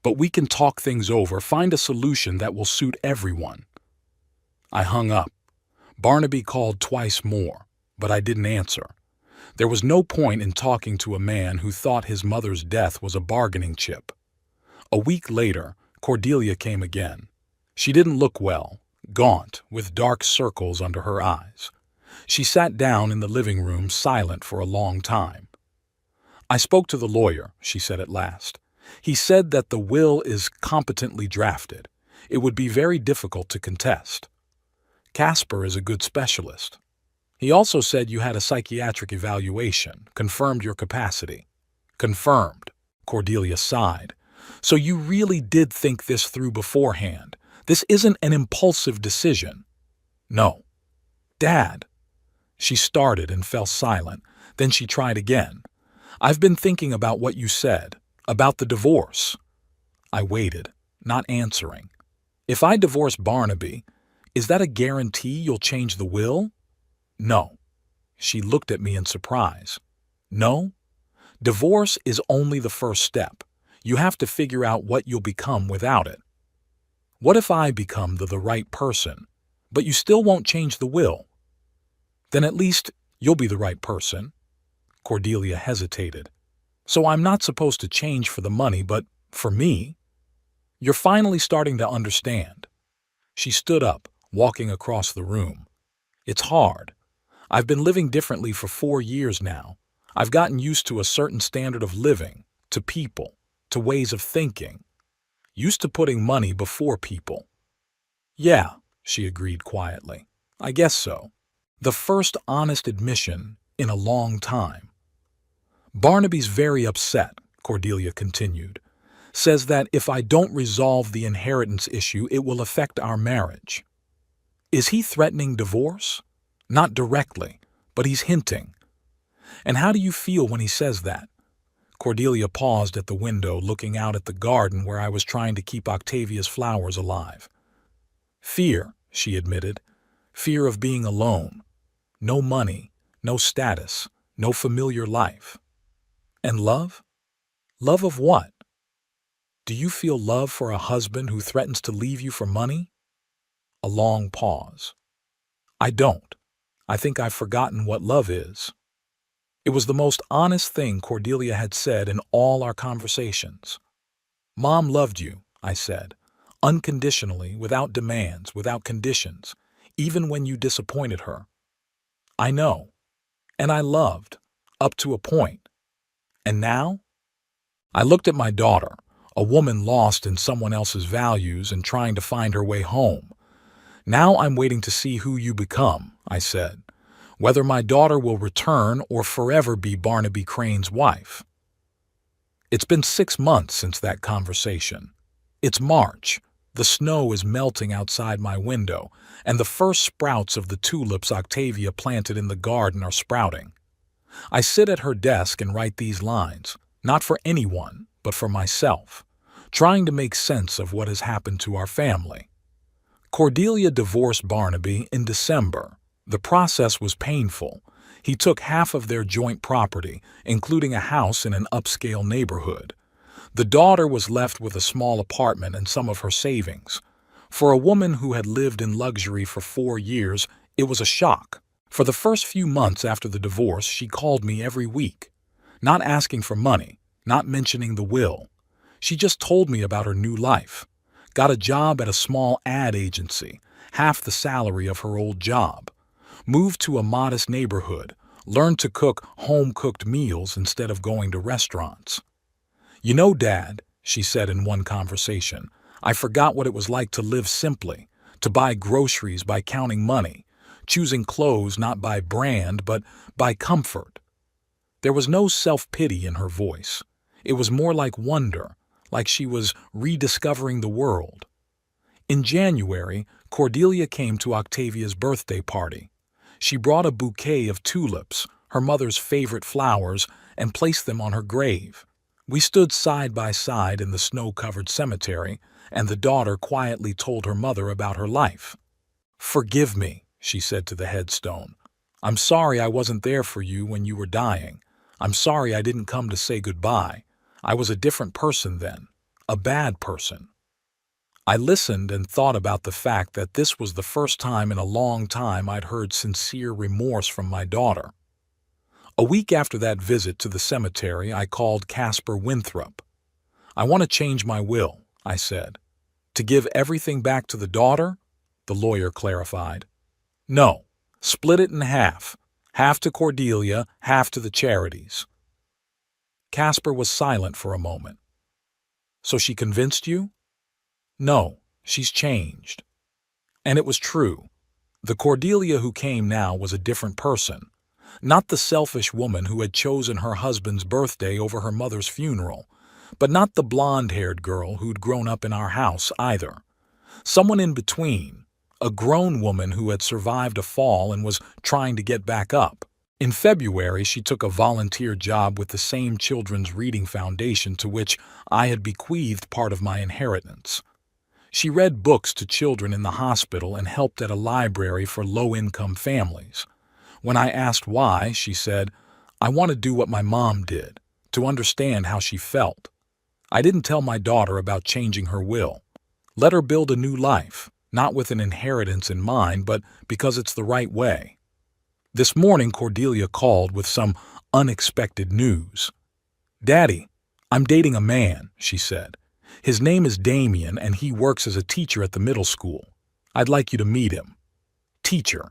But we can talk things over, find a solution that will suit everyone. I hung up. Barnaby called twice more, but I didn't answer. There was no point in talking to a man who thought his mother's death was a bargaining chip. A week later, Cordelia came again. She didn't look well, gaunt, with dark circles under her eyes. She sat down in the living room, silent for a long time. I spoke to the lawyer, she said at last. He said that the will is competently drafted. It would be very difficult to contest. Casper is a good specialist. He also said you had a psychiatric evaluation, confirmed your capacity. Confirmed. Cordelia sighed. So you really did think this through beforehand. This isn't an impulsive decision. No. Dad. She started and fell silent. Then she tried again. I've been thinking about what you said, about the divorce. I waited, not answering. If I divorce Barnaby, is that a guarantee you'll change the will? No. She looked at me in surprise. No? Divorce is only the first step. You have to figure out what you'll become without it. What if I become the right person, but you still won't change the will? Then at least you'll be the right person. Cordelia hesitated. So I'm not supposed to change for the money, but for me? You're finally starting to understand. She stood up, walking across the room. It's hard. I've been living differently for 4 years now. I've gotten used to a certain standard of living, to people, to ways of thinking. Used to putting money before people. Yeah, she agreed quietly. I guess so. The first honest admission in a long time. Barnaby's very upset, Cordelia continued. Says that if I don't resolve the inheritance issue, it will affect our marriage. Is he threatening divorce? Not directly, but he's hinting. And how do you feel when he says that? Cordelia paused at the window, looking out at the garden where I was trying to keep Octavia's flowers alive. Fear, she admitted. Fear of being alone. No money, no status, no familiar life. And love? Love of what? Do you feel love for a husband who threatens to leave you for money? A long pause. I don't. I think I've forgotten what love is. It was the most honest thing Cordelia had said in all our conversations. Mom loved you, I said, unconditionally, without demands, without conditions, even when you disappointed her. I know. And I loved, up to a point. And now? I looked at my daughter, a woman lost in someone else's values and trying to find her way home. Now I'm waiting to see who you become, I said, whether my daughter will return or forever be Barnaby Crane's wife. It's been 6 months since that conversation. It's March. The snow is melting outside my window, and the first sprouts of the tulips Octavia planted in the garden are sprouting. I sit at her desk and write these lines, not for anyone, but for myself, trying to make sense of what has happened to our family. Cordelia divorced Barnaby in December. The process was painful. He took half of their joint property, including a house in an upscale neighborhood. The daughter was left with a small apartment and some of her savings. For a woman who had lived in luxury for 4 years, it was a shock. For the first few months after the divorce, she called me every week, not asking for money, not mentioning the will. She just told me about her new life. Got a job at a small ad agency, half the salary of her old job. Moved to a modest neighborhood, learned to cook home-cooked meals instead of going to restaurants. "You know, Dad," she said in one conversation, "I forgot what it was like to live simply, to buy groceries by counting money, choosing clothes not by brand but by comfort." There was no self-pity in her voice. It was more like wonder, like she was rediscovering the world. In January, Cordelia came to Octavia's birthday party. She brought a bouquet of tulips, her mother's favorite flowers, and placed them on her grave. We stood side by side in the snow-covered cemetery, and the daughter quietly told her mother about her life. "Forgive me," she said to the headstone. "I'm sorry I wasn't there for you when you were dying. I'm sorry I didn't come to say goodbye. I was a different person then, a bad person." I listened and thought about the fact that this was the first time in a long time I'd heard sincere remorse from my daughter. A week after that visit to the cemetery, I called Casper Winthrop. "I want to change my will," I said. "To give everything back to the daughter?" The lawyer clarified. "No, split it in half. Half to Cordelia, half to the charities." Casper was silent for a moment. "So she convinced you?" "No, she's changed." And it was true. The Cordelia who came now was a different person. Not the selfish woman who had chosen her husband's birthday over her mother's funeral, but not the blonde-haired girl who'd grown up in our house either. Someone in between, a grown woman who had survived a fall and was trying to get back up. In February, she took a volunteer job with the same children's reading foundation to which I had bequeathed part of my inheritance. She read books to children in the hospital and helped at a library for low-income families. When I asked why, she said, "I want to do what my mom did, to understand how she felt." I didn't tell my daughter about changing her will. Let her build a new life, not with an inheritance in mind, but because it's the right way. This morning, Cordelia called with some unexpected news. "Daddy, I'm dating a man," she said. "His name is Damien, and he works as a teacher at the middle school. I'd like you to meet him." Teacher.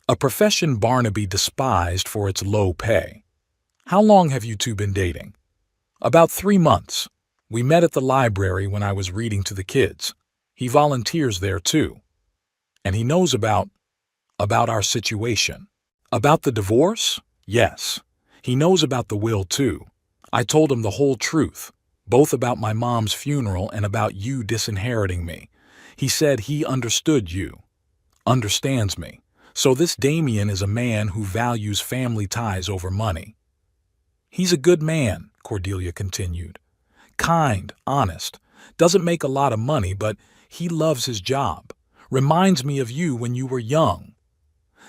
A profession Barnaby despised for its low pay. "How long have you two been dating?" "About 3 months. We met at the library when I was reading to the kids. He volunteers there too. And he knows about our situation." "About the divorce?" "Yes. He knows about the will too. I told him the whole truth, both about my mom's funeral and about you disinheriting me. He said he understood you. Understands me. So this Damien is a man who values family ties over money." "He's a good man," Cordelia continued. "Kind, honest, doesn't make a lot of money, but he loves his job. Reminds me of you when you were young."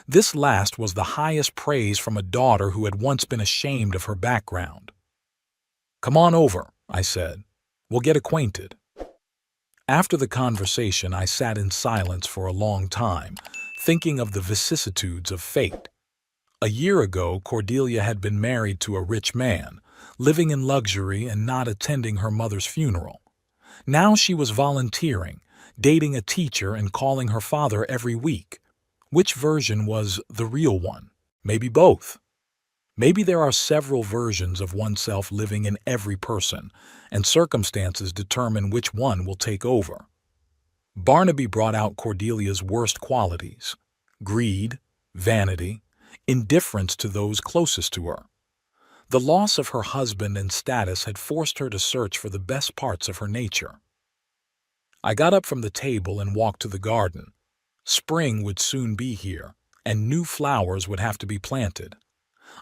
This last was the highest praise from a daughter who had once been ashamed of her background. "Come on over," I said. "We'll get acquainted." After the conversation, I sat in silence for a long time, thinking of the vicissitudes of fate. A year ago, Cordelia had been married to a rich man, living in luxury and not attending her mother's funeral. Now she was volunteering, dating a teacher and calling her father every week. Which version was the real one? Maybe both. Maybe there are several versions of oneself living in every person, and circumstances determine which one will take over. Barnaby brought out Cordelia's worst qualities: greed, vanity, indifference to those closest to her. The loss of her husband and status had forced her to search for the best parts of her nature. I got up from the table and walked to the garden. Spring would soon be here, and new flowers would have to be planted.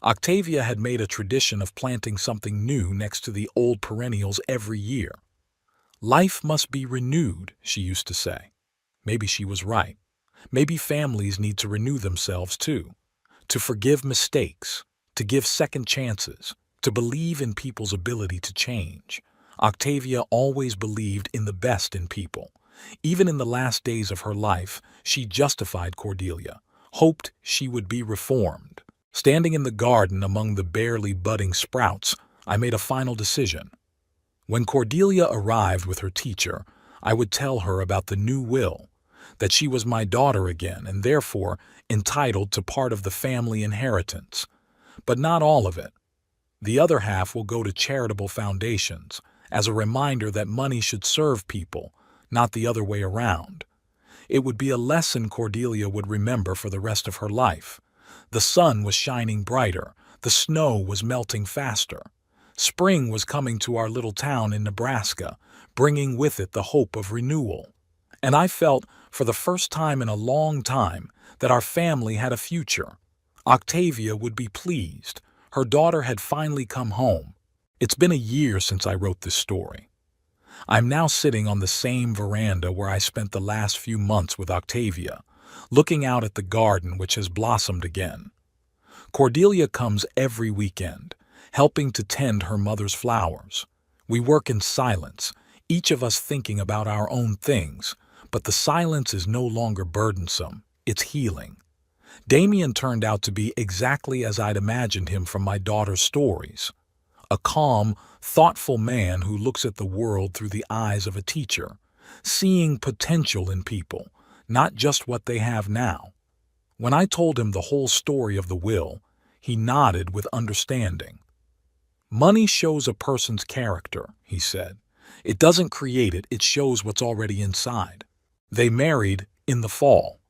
Octavia had made a tradition of planting something new next to the old perennials every year. Life must be renewed, she used to say. Maybe she was right. Maybe families need to renew themselves too, to forgive mistakes, to give second chances, to believe in people's ability to change. Octavia always believed in the best in people. Even in the last days of her life, she justified Cordelia, hoped she would be reformed. Standing in the garden among the barely budding sprouts, I made a final decision. When Cordelia arrived with her teacher, I would tell her about the new will, that she was my daughter again and therefore entitled to part of the family inheritance. But not all of it. The other half will go to charitable foundations, as a reminder that money should serve people, not the other way around. It would be a lesson Cordelia would remember for the rest of her life. The sun was shining brighter, the snow was melting faster. Spring was coming to our little town in Nebraska, bringing with it the hope of renewal. And I felt, for the first time in a long time, that our family had a future. Octavia would be pleased. Her daughter had finally come home. It's been a year since I wrote this story. I'm now sitting on the same veranda where I spent the last few months with Octavia, looking out at the garden which has blossomed again. Cordelia comes every weekend, helping to tend her mother's flowers. We work in silence, each of us thinking about our own things, but the silence is no longer burdensome, it's healing. Damien turned out to be exactly as I'd imagined him from my daughter's stories. A calm, thoughtful man who looks at the world through the eyes of a teacher, seeing potential in people, not just what they have now. When I told him the whole story of the will, he nodded with understanding. Money shows a person's character, he said. It doesn't create it, it shows what's already inside. They married in the fall.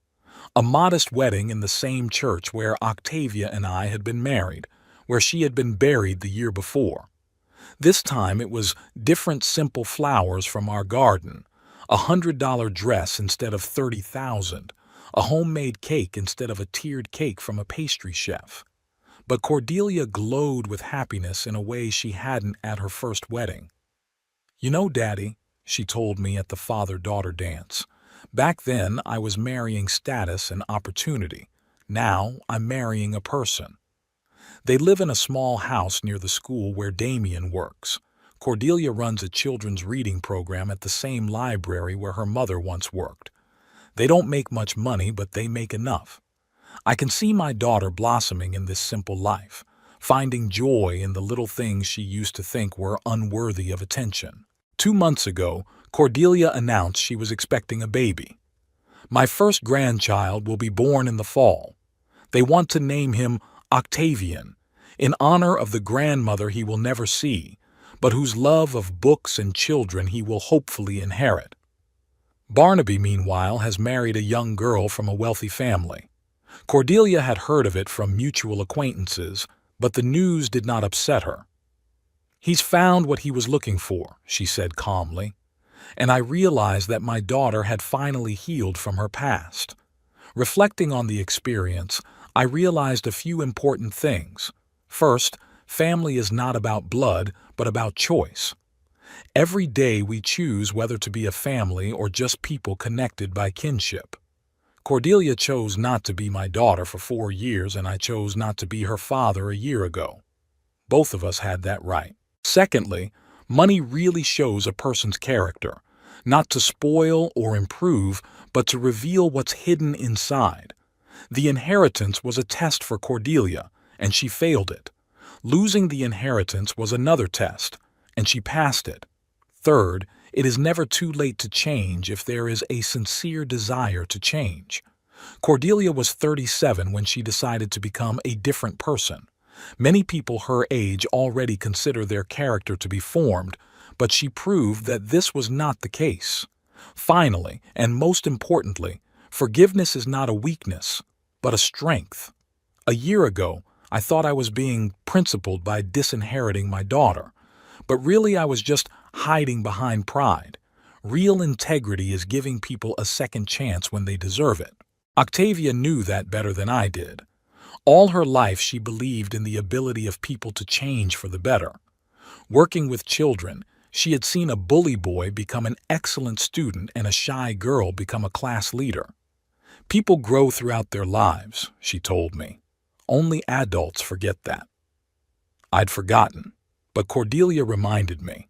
A modest wedding in the same church where Octavia and I had been married, where she had been buried the year before. This time it was different simple flowers from our garden, $100 dress instead of $30,000, a homemade cake instead of a tiered cake from a pastry chef. But Cordelia glowed with happiness in a way she hadn't at her first wedding. "You know, Daddy," she told me at the father-daughter dance, "back then I was marrying status and opportunity. Now I'm marrying a person." They live in a small house near the school where Damien works. Cordelia runs a children's reading program at the same library where her mother once worked. They don't make much money, but they make enough. I can see my daughter blossoming in this simple life, finding joy in the little things she used to think were unworthy of attention. 2 months ago, Cordelia announced she was expecting a baby. "My first grandchild will be born in the fall. They want to name him Octavian, in honor of the grandmother he will never see, but whose love of books and children he will hopefully inherit." Barnaby, meanwhile, has married a young girl from a wealthy family. Cordelia had heard of it from mutual acquaintances, but the news did not upset her. "He's found what he was looking for," she said calmly, and I realized that my daughter had finally healed from her past. Reflecting on the experience, I realized a few important things. First, family is not about blood, but about choice. Every day we choose whether to be a family or just people connected by kinship. Cordelia chose not to be my daughter for 4 years, and I chose not to be her father a year ago. Both of us had that right. Secondly, money really shows a person's character, not to spoil or improve, but to reveal what's hidden inside. The inheritance was a test for Cordelia, and she failed it. Losing the inheritance was another test, and she passed it. Third, it is never too late to change if there is a sincere desire to change. Cordelia was 37 when she decided to become a different person. Many people her age already consider their character to be formed, but she proved that this was not the case. Finally, and most importantly, forgiveness is not a weakness, but a strength. A year ago, I thought I was being principled by disinheriting my daughter, but really I was just hiding behind pride. Real integrity is giving people a second chance when they deserve it. Octavia knew that better than I did. All her life she believed in the ability of people to change for the better. Working with children, she had seen a bully boy become an excellent student and a shy girl become a class leader. People grow throughout their lives, she told me. Only adults forget that. I'd forgotten, but Cordelia reminded me.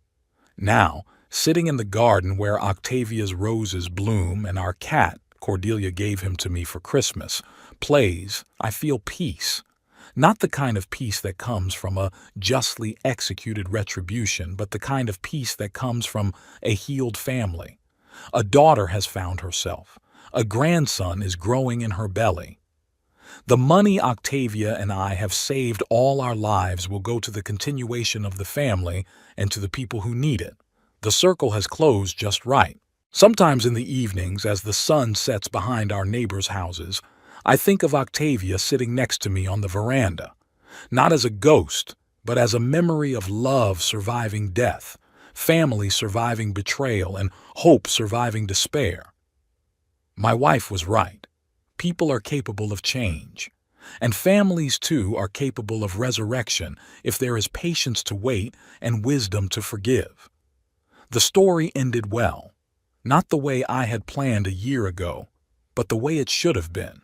Now, sitting in the garden where Octavia's roses bloom and our cat, Cordelia gave him to me for Christmas, plays, I feel peace. Not the kind of peace that comes from a justly executed retribution, but the kind of peace that comes from a healed family. A daughter has found herself. A grandson is growing in her belly. The money Octavia and I have saved all our lives will go to the continuation of the family and to the people who need it. The circle has closed just right. Sometimes in the evenings, as the sun sets behind our neighbors' houses, I think of Octavia sitting next to me on the veranda, not as a ghost, but as a memory of love surviving death, family surviving betrayal, and hope surviving despair. My wife was right. People are capable of change. And families, too, are capable of resurrection if there is patience to wait and wisdom to forgive. The story ended well. Not the way I had planned a year ago, but the way it should have been.